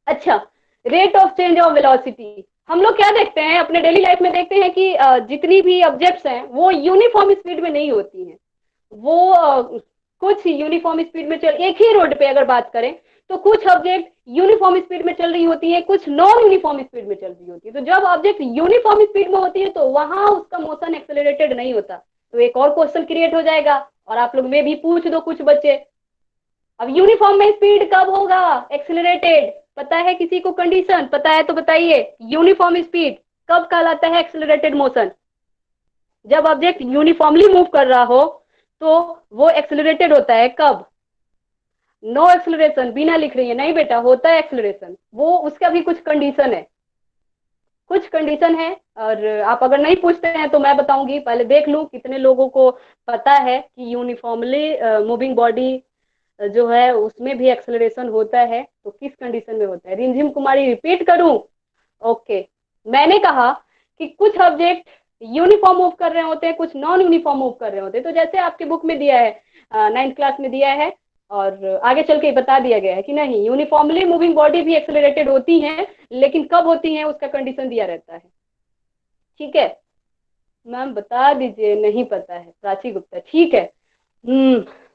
अच्छा, rate of change of velocity हम लोग क्या देखते हैं अपने डेली लाइफ में? देखते हैं कि जितनी भी ऑब्जेक्ट्स हैं वो यूनिफॉर्म स्पीड में नहीं होती हैं। वो कुछ यूनिफॉर्म स्पीड में चल, एक ही रोड पे अगर बात करें तो कुछ ऑब्जेक्ट यूनिफॉर्म स्पीड में चल रही होती है, कुछ नॉन यूनिफॉर्म स्पीड में चल रही होती है। तो जब ऑब्जेक्ट यूनिफॉर्म स्पीड में होती है तो वहां उसका मोशन एक्सेलरेटेड नहीं होता। तो एक और क्वेश्चन क्रिएट हो जाएगा, और आप लोग में भी पूछ दो कुछ बच्चे। अब यूनिफॉर्म में स्पीड कब होगा एक्सेलरेटेड? पता है किसी को? कंडीशन पता है तो बताइए। यूनिफॉर्म स्पीड कब कहलाता है एक्सेलरेटेड मोशन? जब ऑब्जेक्ट यूनिफॉर्मली मूव कर रहा हो तो वो एक्सेलरेटेड होता है। कब? नो एक्सेलरेशन, बिना लिख रही है, नहीं बेटा होता है एक्सेलरेशन। वो उसका भी कुछ कंडीशन है, कुछ कंडीशन है। और आप अगर नहीं पूछते हैं तो मैं बताऊंगी, पहले देख लूं कितने लोगों को पता है कि यूनिफॉर्मली मूविंग बॉडी जो है उसमें भी एक्सेलरेशन होता है, तो किस कंडीशन में होता है। रिमझिम कुमारी रिपीट करूं? ओके, मैंने कहा कि कुछ ऑब्जेक्ट यूनिफॉर्म मूव कर रहे होते हैं, कुछ नॉन यूनिफॉर्म मूव कर रहे होते हैं। तो जैसे आपके बुक में दिया है, 9th क्लास में दिया है, और आगे चल के बता दिया गया है कि नहीं, यूनिफॉर्मली मूविंग बॉडी भी एक्सेलरेटेड होती हैं, लेकिन कब होती हैं उसका कंडीशन दिया रहता है। ठीक है मैम, बता दीजिए। नहीं पता है, प्राची गुप्ता, ठीक है।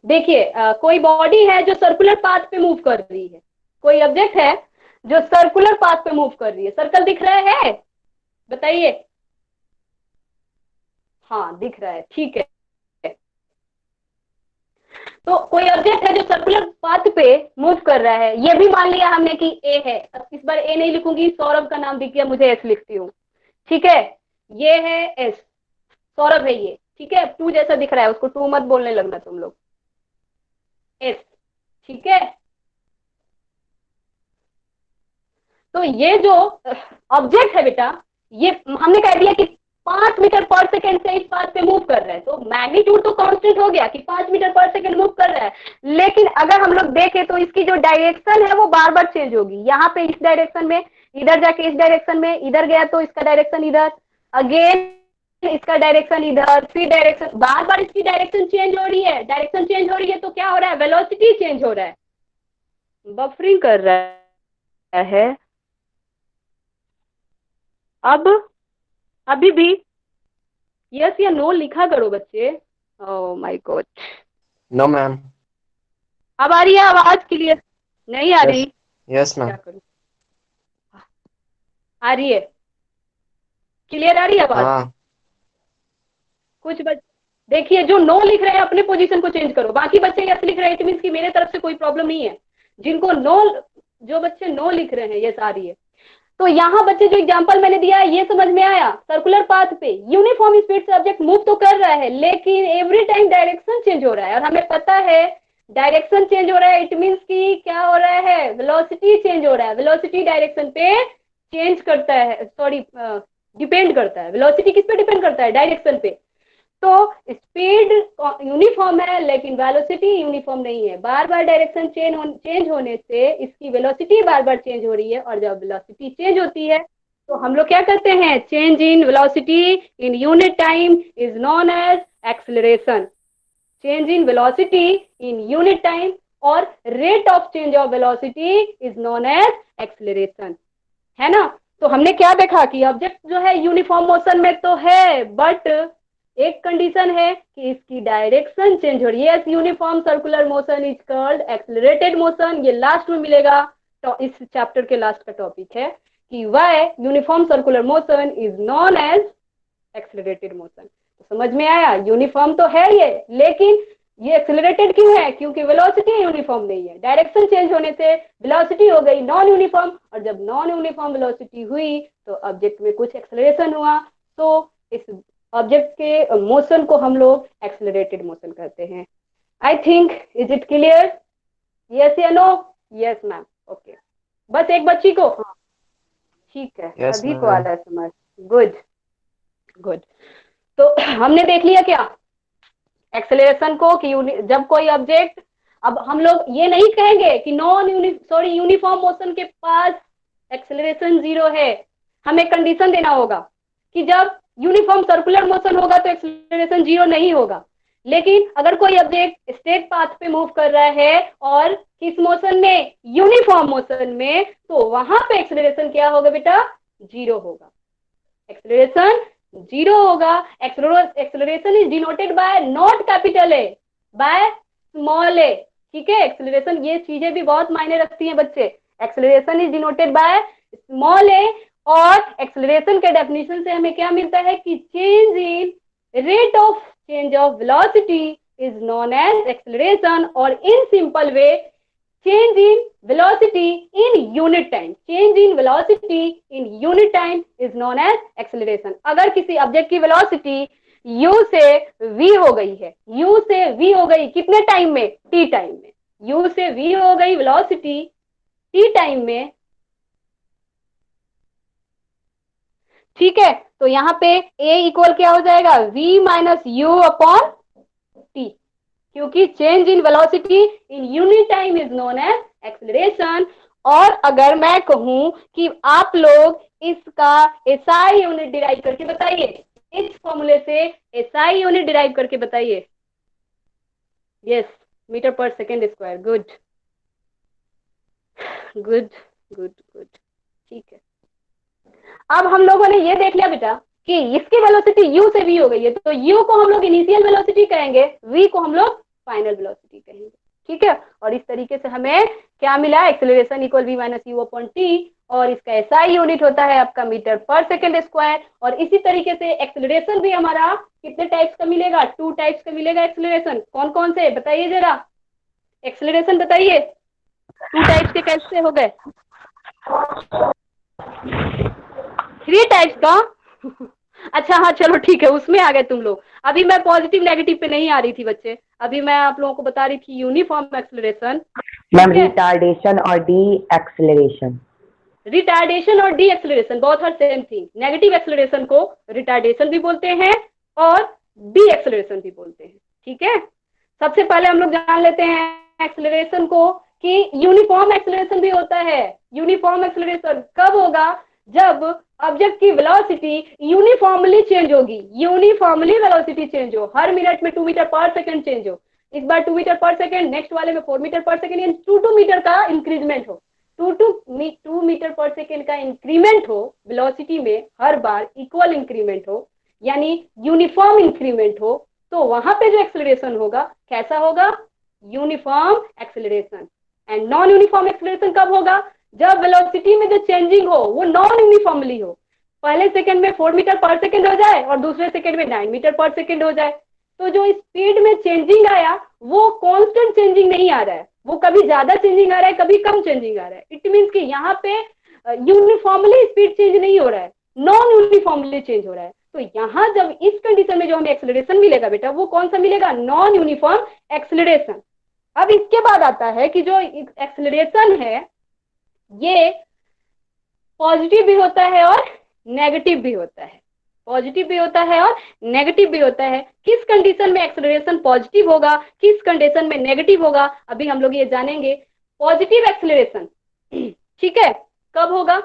देखिए, कोई बॉडी है जो सर्कुलर पाथ पे मूव कर रही है, कोई ऑब्जेक्ट है जो सर्कुलर पाथ पे मूव कर रही है। सर्कल दिख रहा है? बताइए। हाँ दिख रहा है, ठीक है। तो कोई ऑब्जेक्ट है जो सर्कुलर पाथ पे मूव कर रहा है। ये भी मान लिया हमने कि ए है। अब इस बार ए नहीं लिखूंगी, सौरभ का नाम दिख गया, मुझे एस लिखती हूँ। ठीक है, ये है एस, सौरभ है ये। ठीक है, टू जैसा दिख रहा है, उसको टू मत बोलने लगना तुम लोग, एस। ठीक है, तो ये जो ऑब्जेक्ट है बेटा, ये हमने कह दिया कि 5 मीटर पर सेकेंड से इस पाथ पे मूव कर रहा है। तो मैग्नीट्यूड तो कांस्टेंट हो गया कि 5 मीटर पर सेकेंड मूव कर रहा है। लेकिन अगर हम लोग देखें तो इसकी जो डायरेक्शन है वो बार बार चेंज होगी। यहाँ पे इस डायरेक्शन में, इधर जाके इस डायरेक्शन में, इधर गया तो इसका डायरेक्शन इधर, अगेन इसका डायरेक्शन इधर, फिर डायरेक्शन, बार बार इसकी डायरेक्शन चेंज हो रही है। डायरेक्शन चेंज हो रही है तो क्या हो रहा है? वेलोसिटी चेंज हो रहा है। बफरिंग कर रहा है। अब अभी भी यस या नो लिखा करो बच्चे। Oh my god, no ma'am. अब आ रही है आवाज क्लियर? नहीं आ रही? यस क्या मैम। करूं? आ रही है, क्लियर आ रही है आवाज? हाँ कुछ देखिए, जो नो लिख रहे हैं अपने पोजीशन को चेंज करो। बाकी बच्चे यस लिख रहे हैं, इट मींस कि मेरे तरफ से कोई प्रॉब्लम नहीं है। जिनको नो, जो बच्चे नो लिख रहे हैं, यस आ रही है। तो यहाँ बच्चे जो एग्जांपल मैंने दिया है ये समझ में आया? सर्कुलर पाथ पे यूनिफॉर्म स्पीड से ऑब्जेक्ट मूव तो कर रहा है, लेकिन एवरी टाइम डायरेक्शन चेंज हो रहा है। और हमें पता है डायरेक्शन चेंज हो रहा है, इट मींस कि क्या हो रहा है? वेलोसिटी चेंज हो रहा है। वेलोसिटी डायरेक्शन पे चेंज करता है, सॉरी, डिपेंड करता है। वेलोसिटी किस पे डिपेंड करता है? डायरेक्शन पे। तो स्पीड यूनिफॉर्म है लेकिन वेलोसिटी यूनिफॉर्म नहीं है। बार बार डायरेक्शन चेंज होने से इसकी वेलोसिटी बार बार चेंज हो रही है, और जब वेलोसिटी चेंज होती है तो हम लोग क्या करते हैं? Change in velocity in unit time is known as acceleration. Change in velocity in unit time और rate of change of velocity is known as acceleration, है ना। तो हमने क्या देखा कि ऑब्जेक्ट जो है यूनिफॉर्म मोशन में तो है, बट एक कंडीशन है कि इसकी डायरेक्शन चेंज हो रही है। Uniform circular motion is called accelerated motion. ये लास्ट में मिलेगा, तो इस चैप्टर के लास्ट का टॉपिक है कि why uniform circular motion is known as accelerated motion. तो समझ में आया? यूनिफॉर्म तो है ये, लेकिन ये एक्सेलरेटेड क्यों है? क्योंकि वेलोसिटी यूनिफॉर्म नहीं है। डायरेक्शन चेंज होने से वेलोसिटी हो गई नॉन यूनिफॉर्म, और जब नॉन यूनिफॉर्म वेलोसिटी हुई तो ऑब्जेक्ट में कुछ एक्सेलरेशन हुआ। तो इस ऑब्जेक्ट के मोशन को हम लोग एक्सेलरेटेड मोशन कहते हैं। I think, is it clear? Yes या नो? Yes ma'am, okay. बस एक बच्ची को, हाँ ठीक है, Yes, सभी को ma'am. आ रहा है समझ। Good good. तो हमने देख लिया क्या एक्सेलरेशन को कि जब कोई ऑब्जेक्ट, अब हम लोग ये नहीं कहेंगे कि यूनिफॉर्म मोशन के पास एक्सेलरेशन 0 है। हमें कंडीशन देना होगा कि जब यूनिफॉर्म सर्कुलर मोशन होगा तो एक्सेलरेशन 0 नहीं होगा। लेकिन अगर कोई ऑब्जेक्ट स्ट्रेट पाथ पे मूव कर रहा है और किस मोशन में? यूनिफॉर्म मोशन में, तो वहां पे एक्सेलरेशन क्या होगा बेटा? 0 होगा। एक्सेलरेशन 0 होगा। Acceleration is denoted by not capital A, by small a. ठीक है, एक्सेलरेशन, ये चीजें भी बहुत मायने रखती हैं बच्चे। Acceleration is denoted by small a, और एक्सेलरेशन के डेफिनेशन से हमें क्या मिलता है कि change in rate of change of velocity is known as acceleration, और in simple way change in velocity in unit time, change in velocity in unit time is known as acceleration। अगर किसी object की velocity u से v हो गई है, u से v हो गई कितने टाइम में? t टाइम में। u से v हो गई वेलोसिटी t टाइम में, ठीक है। तो यहाँ पे a इक्वल क्या हो जाएगा? v minus u upon t, क्योंकि change in velocity in unit time is known as acceleration. और अगर मैं कहूं कि आप लोग इसका एसआई यूनिट डिराइव करके बताइए, इस फॉर्मूले से एसआई यूनिट डिराइव करके बताइए। Yes, metre per second square. Good good good good, ठीक है। अब हम लोगों ने ये देख लिया बेटा कि इसकी वेलोसिटी u से v हो गई है, तो u को हम लोग इनिशियल वेलोसिटी कहेंगे, v को हम लोग फाइनल वेलोसिटी कहेंगे, ठीक है। और इस तरीके से हमें क्या मिला? Acceleration equal v minus you upon T, और इसका एसआई यूनिट होता है आपका मीटर पर सेकेंड स्क्वायर। और इसी तरीके से एक्सेलरेशन भी हमारा कितने टाइप्स का मिलेगा? 2 टाइप्स का मिलेगा एक्सेलरेशन। कौन कौन से बताइए जरा, एक्सेलरेशन बताइए। 2 टाइप्स के कैसे हो गए? 3 टाइप्स का अच्छा हाँ चलो ठीक है, उसमें आ गए तुम लोग। अभी मैं पॉजिटिव नेगेटिव पे नहीं आ रही थी बच्चे, अभी मैं आप लोगों को बता रही थी यूनिफॉर्म एक्सेलरेशन। मैम रिटार्डेशन और डी एक्सेलरेशन। रिटार्डेशन और deceleration both are same thing. Negative acceleration को रिटार्डेशन भी बोलते हैं और डी एक्सेलरेशन भी बोलते हैं, ठीक है। सबसे पहले हम लोग जान लेते हैं एक्सेलरेशन को कि यूनिफॉर्म एक्सेलरेशन भी होता है। यूनिफॉर्म एक्सेलरेशन कब होगा? जब ऑब्जेक्ट की वेलोसिटी यूनिफॉर्मली चेंज होगी, यूनिफॉर्मली वेलोसिटी चेंज हो, हर मिनट में 2 मीटर पर सेकंड चेंज हो। इस बार 2 मीटर पर सेकंड, नेक्स्ट वाले में 4 मीटर पर सेकंड, यानी 2 मीटर का इंक्रीजमेंट हो। 2 मीटर पर सेकंड का इंक्रीमेंट हो वेलोसिटी में, हर बार इक्वल इंक्रीमेंट हो, यानी यूनिफॉर्म इंक्रीमेंट हो, तो वहां पे जो एक्सेलरेशन होगा कैसा होगा? Uniform acceleration. And non uniform acceleration कब होगा? जब वेलोसिटी में जो चेंजिंग हो वो नॉन यूनिफॉर्मली हो। पहले सेकंड में 4 मीटर पर सेकंड हो जाए और दूसरे सेकंड में 9 मीटर पर सेकंड हो जाए, तो जो स्पीड में चेंजिंग आया वो कांस्टेंट चेंजिंग नहीं आ रहा है, वो कभी ज्यादा चेंजिंग आ रहा है, कभी कम चेंजिंग आ रहा है। इट मीन्स कि यहाँ पे यूनिफॉर्मली स्पीड चेंज नहीं हो रहा है, नॉन यूनिफॉर्मली चेंज हो रहा है। तो यहाँ जब इस कंडीशन में जो हमें एक्सेलरेशन मिलेगा बेटा, वो कौन सा मिलेगा? Non uniform acceleration. अब इसके बाद आता है कि जो एक्सेलरेशन है ये पॉजिटिव भी होता है और नेगेटिव भी होता है, पॉजिटिव भी होता है और नेगेटिव भी होता है। किस कंडीशन में एक्सेलरेशन पॉजिटिव होगा, किस कंडीशन में नेगेटिव होगा, अभी हम लोग ये जानेंगे। पॉजिटिव एक्सेलरेशन ठीक है कब होगा?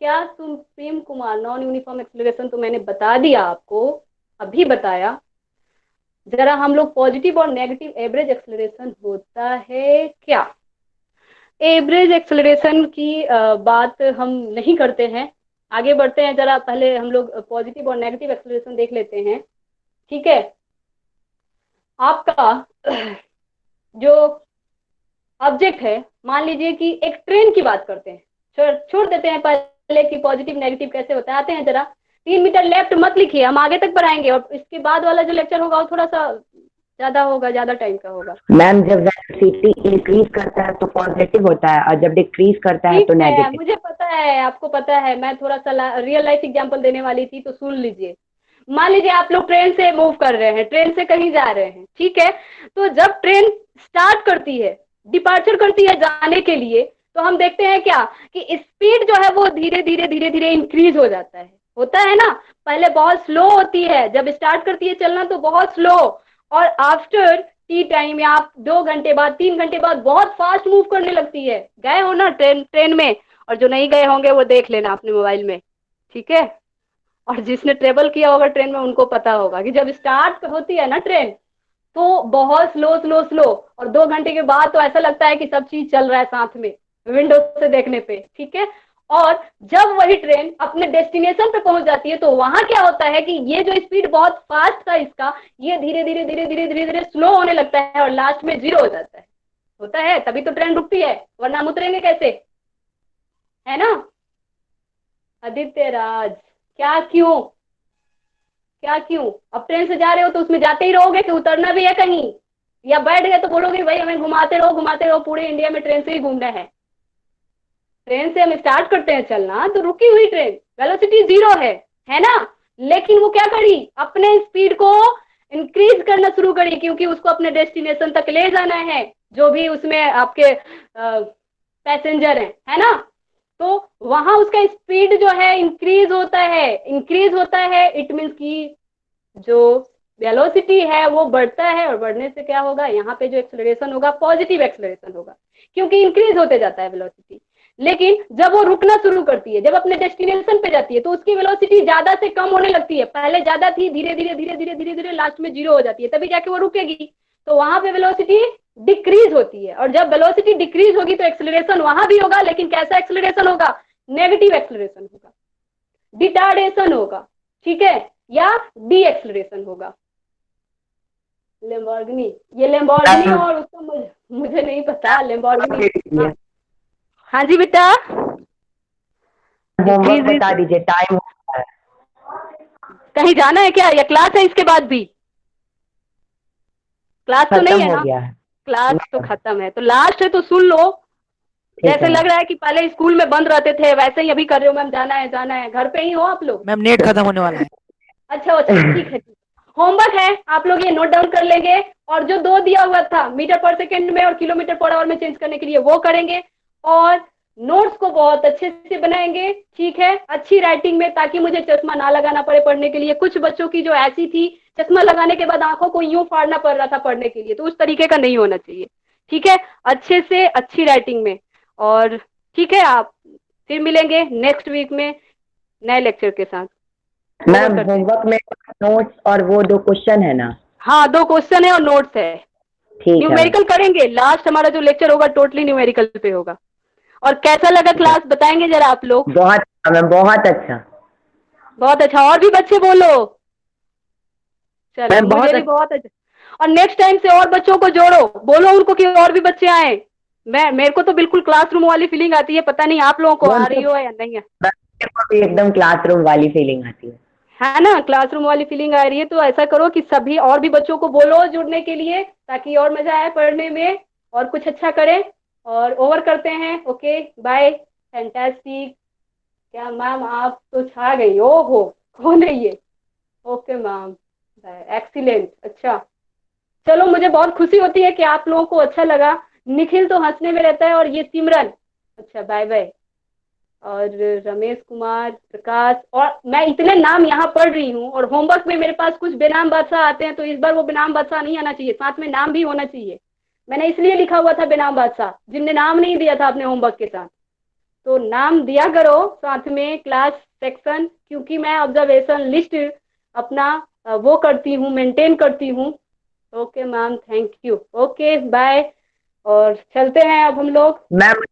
क्या supreme Kumar, non uniform acceleration तो मैंने बता दिया आपको, अभी बताया। जरा हम लोग पॉजिटिव और नेगेटिव एवरेज एक्सेलरेशन होता है क्या, एवरेज एक्सेलरेशन की बात हम नहीं करते हैं, आगे बढ़ते हैं। जरा पहले हम लोग पॉजिटिव और नेगेटिव एक्सेलरेशन देख लेते हैं। ठीक है, आपका जो ऑब्जेक्ट है, मान लीजिए कि एक ट्रेन की बात करते हैं, छोड़ देते हैं पहले कि पॉजिटिव नेगेटिव कैसे होता है, आते हैं जरा। 3 मीटर लेफ्ट मत लिखिए, हम आगे तक बढ़ाएंगे और इसके बाद वाला जो लेक्चर होगा वो थोड़ा सा ज्यादा होगा, ज्यादा टाइम का होगा। मैम जब वेलोसिटी इंक्रीज करता है तो पॉजिटिव होता है और जब डिक्रीज करता है ठीक तो है, नेगेटिव। मुझे पता है, आपको पता है, मैं थोड़ा सा रियल लाइफ एग्जांपल देने वाली थी तो सुन लीजिए। मान लीजिए आप लोग ट्रेन से मूव कर रहे हैं, ट्रेन से कहीं जा रहे हैं, ठीक है। तो जब ट्रेन स्टार्ट करती है, डिपार्चर करती है जाने के लिए, तो हम देखते हैं क्या कि स्पीड जो है वो धीरे धीरे धीरे धीरे इंक्रीज हो जाता है, होता है ना। पहले बहुत स्लो होती है, जब स्टार्ट करती है चलना तो बहुत स्लो, और आफ्टर टी टाइम या आप 2 घंटे बाद 3 घंटे बाद बहुत फास्ट मूव करने लगती है। गए हो ना ट्रेन में, और जो नहीं गए होंगे वो देख लेना अपने मोबाइल में, ठीक है। और जिसने ट्रेवल किया होगा ट्रेन में उनको पता होगा कि जब स्टार्ट होती है ना ट्रेन तो बहुत स्लो स्लो स्लो, और 2 घंटे के बाद तो ऐसा लगता है कि सब चीज चल रहा है साथ में विंडो से देखने पे, ठीक है। और जब वही ट्रेन अपने डेस्टिनेशन पे पहुंच जाती है तो वहां क्या होता है कि ये जो स्पीड बहुत फास्ट था इसका, ये धीरे धीरे धीरे धीरे धीरे धीरे स्लो होने लगता है और लास्ट में 0 हो जाता है, होता है। तभी तो ट्रेन रुकती है, वरना हम उतरेंगे कैसे, है ना। आदित्य राज, क्या क्यों, क्या क्यों? अब ट्रेन से जा रहे हो तो उसमें जाते ही रहोगे कि उतरना भी है कहीं, या बैठ गए तो बोलोगे भाई हमें घुमाते रहो, पूरे इंडिया में ट्रेन से ही घूमना है। ट्रेन से हम स्टार्ट करते हैं चलना तो रुकी हुई ट्रेन, वेलोसिटी 0 है ना। लेकिन वो क्या करी, अपने स्पीड को इंक्रीज करना शुरू करी, क्योंकि उसको अपने डेस्टिनेशन तक ले जाना है, जो भी उसमें आपके पैसेंजर हैं, है ना। तो वहां उसका स्पीड जो है इंक्रीज होता है, इट मीन्स की जो वेलोसिटी है वो बढ़ता है, और बढ़ने से क्या होगा, यहाँ पे जो एक्सेलरेशन होगा पॉजिटिव एक्सेलरेशन होगा, क्योंकि इंक्रीज होते जाता है वेलोसिटी। लेकिन जब वो रुकना शुरू करती है, जब अपने डेस्टिनेशन पे जाती है, तो उसकी वेलोसिटी ज्यादा से कम होने लगती है, पहले ज्यादा थी, धीरे धीरे धीरे धीरे धीरे धीरे लास्ट में 0 हो जाती है, तभी जाके वो रुकेगी। तो वहां पे वेलोसिटी डिक्रीज होती है, और जब वेलोसिटी डिक्रीज होगी तो एक्सेलरेशन वहां भी होगा, लेकिन कैसा एक्सेलरेशन होगा, नेगेटिव एक्सेलरेशन होगा, डिटार्डेशन होगा, ठीक है, या डी एक्सेलरेशन होगा। लेम्बोर्गिनी, ये लेम्बोर्गिनी और उसका मुझे नहीं पता, लेम्बोर्गिनी। हाँ जी बेटा, होमवर्क बता दीजिए, टाइम होता है। कहीं जाना है क्या, या क्लास है इसके बाद भी? क्लास तो नहीं खत्म है हो ना? गया है। क्लास तो खत्म है, तो लास्ट है तो सुन लो। जैसे लग रहा है कि पहले स्कूल में बंद रहते थे वैसे ही अभी कर रहे हो, मैम जाना है। घर पे ही हो आप लोग? मैम नेट खत्म होने वाला है। अच्छा ठीक है, होमवर्क है, आप लोग ये नोट डाउन कर लेंगे, और जो 2 दिया हुआ था मीटर पर सेकेंड में और किलोमीटर पर आवर में चेंज करने के लिए वो करेंगे, और नोट्स को बहुत अच्छे से बनाएंगे, ठीक है, अच्छी राइटिंग में, ताकि मुझे चश्मा ना लगाना पड़े पढ़ने के लिए। कुछ बच्चों की जो ऐसी थी, चश्मा लगाने के बाद आंखों को यूं फाड़ना पड़ रहा था पढ़ने के लिए, तो उस तरीके का नहीं होना चाहिए, ठीक है। अच्छे से अच्छी राइटिंग में, और ठीक है, आप फिर मिलेंगे नेक्स्ट वीक में नए लेक्चर के साथ। मैम होमवर्क में नोट्स और वो 2 क्वेश्चन है ना? हाँ, 2 क्वेश्चन है और नोट्स है। ठीक है। न्यूमेरिकल करेंगे, लास्ट हमारा जो लेक्चर होगा टोटली न्यूमेरिकल पे होगा। और कैसा लगा क्लास, बताएंगे जरा आप लोग? बहुत अच्छा मैम, बहुत अच्छा। बहुत अच्छा, और भी बच्चे बोलो। चलो मैम मुझे भी बहुत अच्छा। और नेक्स्ट टाइम से और बच्चों को जोड़ो, बोलो उनको कि और भी बच्चे आए। मेरे को तो बिल्कुल क्लासरूम वाली फीलिंग आती है, पता नहीं आप लोगों को आ रही हो या नहीं है। एकदम क्लासरूम वाली फीलिंग आती है ना, क्लासरूम वाली फीलिंग आ रही है, तो ऐसा करो कि सभी और भी बच्चों को बोलो जुड़ने के लिए, ताकि और मजा आए पढ़ने में और कुछ अच्छा करें। और ओवर करते हैं, ओके बाय, फैंटास्टिक। क्या मैम आप तो छा गई, ओहो कौन है ये? ओके मैम, एक्सीलेंट, अच्छा। चलो मुझे बहुत खुशी होती है कि आप लोगों को अच्छा लगा। निखिल तो हंसने में रहता है, और ये सिमरन, अच्छा बाय बाय। और रमेश कुमार, प्रकाश, और मैं इतने नाम यहाँ पढ़ रही हूँ, और होमवर्क में मेरे पास कुछ बेनाम बादशाह आते हैं, तो इस बार वो बेनाम बादशाह नहीं आना चाहिए, साथ में नाम भी होना चाहिए। मैंने इसलिए लिखा हुआ था बेनाम बादशाह, जिनने नाम नहीं दिया था अपने होमवर्क के साथ। तो नाम दिया करो साथ में, क्लास सेक्शन, क्योंकि मैं ऑब्जर्वेशन लिस्ट अपना वो करती हूँ, मेंटेन करती हूँ। Okay ma'am, thank you, okay bye. और चलते हैं अब हम लोग। मैम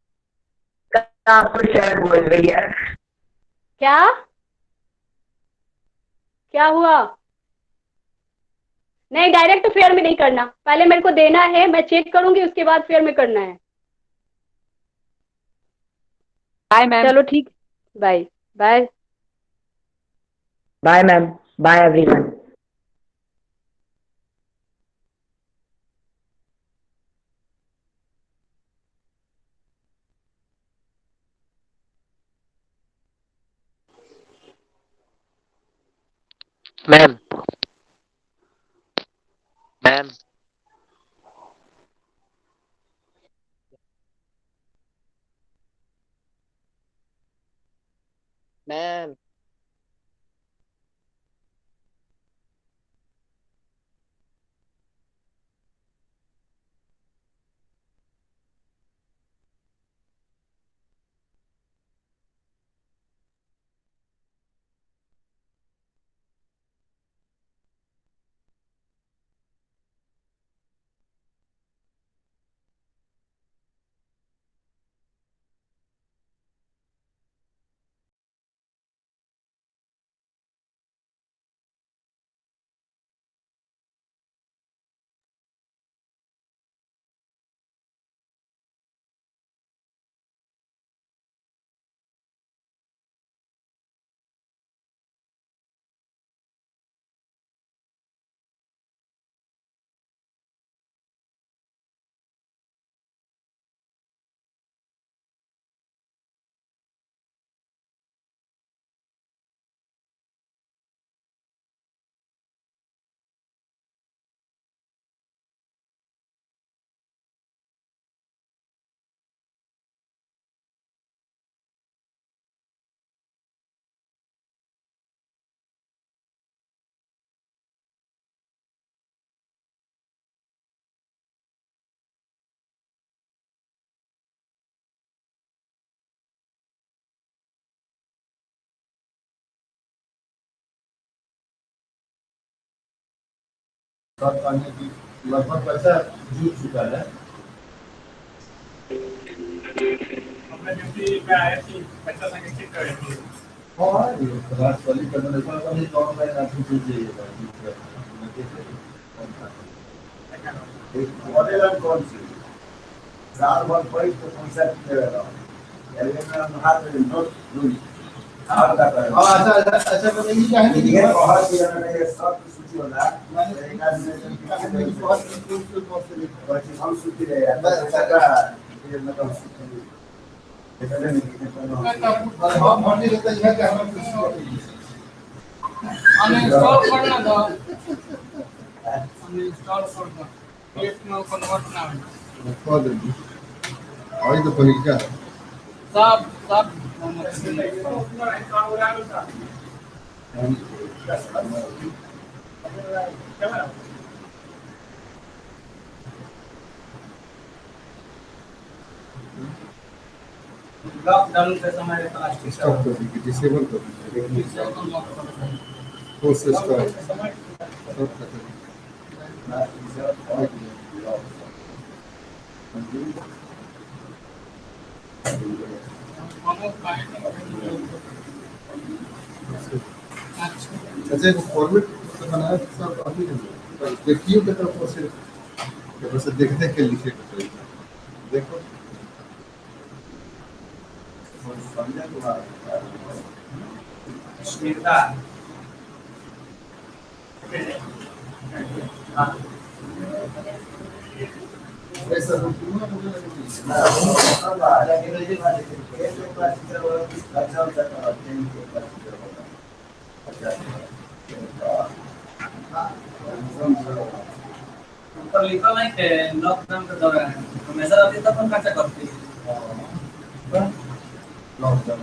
आपको शायद बोल रही है। क्या क्या हुआ? नहीं, डायरेक्ट फेयर में नहीं करना, पहले मेरे को देना है, मैं चेक करूंगी, उसके बाद फेयर में करना है। Bye ma'am. चलो ठीक, bye bye. Bye ma'am, bye everyone. Ma'am ma'am ma'am लगभग पैसा जुट चुका है। अपने ड्यूटी पे आए थे, पैसा संगठित करे थे। हाँ, ये रात वाली करने लगा था, नहीं कौन मैं ना कुछ चाहिए। एक मॉडल कौन सी साल भर पड़ी तो कॉन्सेप्ट दे रहा हूँ, यानी मैं हाथ में नोट दूँगी। अच्छा अच्छा बताइए क्या है ये बहुत ही मैंने सब सूची होना मैंने एक आदमी बहुत हम सूची ले यार बस ऐसा ये मतलब पहले नहीं हम भरने देते हैं कि हम कुछ अनइंस्टॉल करना दो, अनइंस्टॉल कर दो, एक में कन्वर्ट ना हो कर दो और तो पहले क्या सब सब लॉकडाउन के समय प्लास्टिक स्टॉप कर दी, डिसेबल कर दी, प्रोसेस का सब खत्म। अच्छा एक फॉर्मेट बनाया सब अभी देखिए कितना प्रोसेस बस देखने के लिखे देखो समझा स्मिता ऐसा ऊपर लिखा नहीं है लॉकडाउन के दौरान हमेशा अभी तक कौन कैसे करती है लॉकडाउन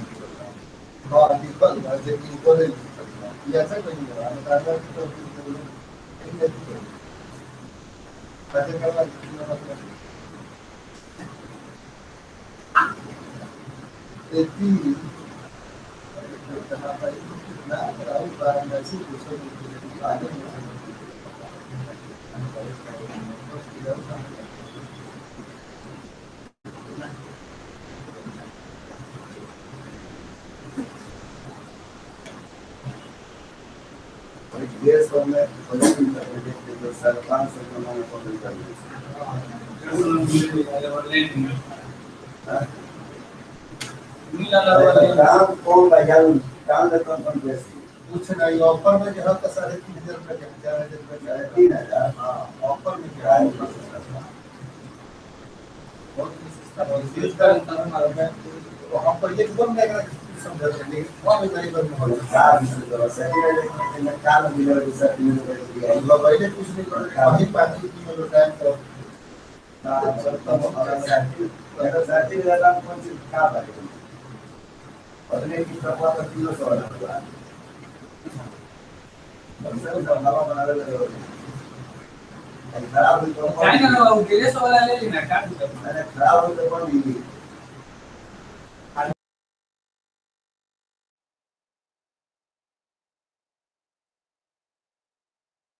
देश भर में भोजन करते सरकार से भोजन करते काम कौन लगा काम देता कौन बेसी कुछ नहीं ऑफर में जो है तो 3,500 रुपए के 4,000 रुपए 3,000 हाँ ऑफर में क्या है बहुत सस्ता है तो हम पर एकदम नहीं समझ रहे वहाँ भी नहीं करने वाले कार से तो सही है काल मिले तो सर मिले लोग पहले कुछ नहीं करते वही पार्टी की लोग टाइम तो ना सर तो हमारा साथी वाला कौन सी खा पाएगा पहले की प्रभाव का किलो सौ वाला हमसे तो हवा बना रहे हो खराब तो चाइना ना वो 150 वाला ले लेना का खराब तो कौन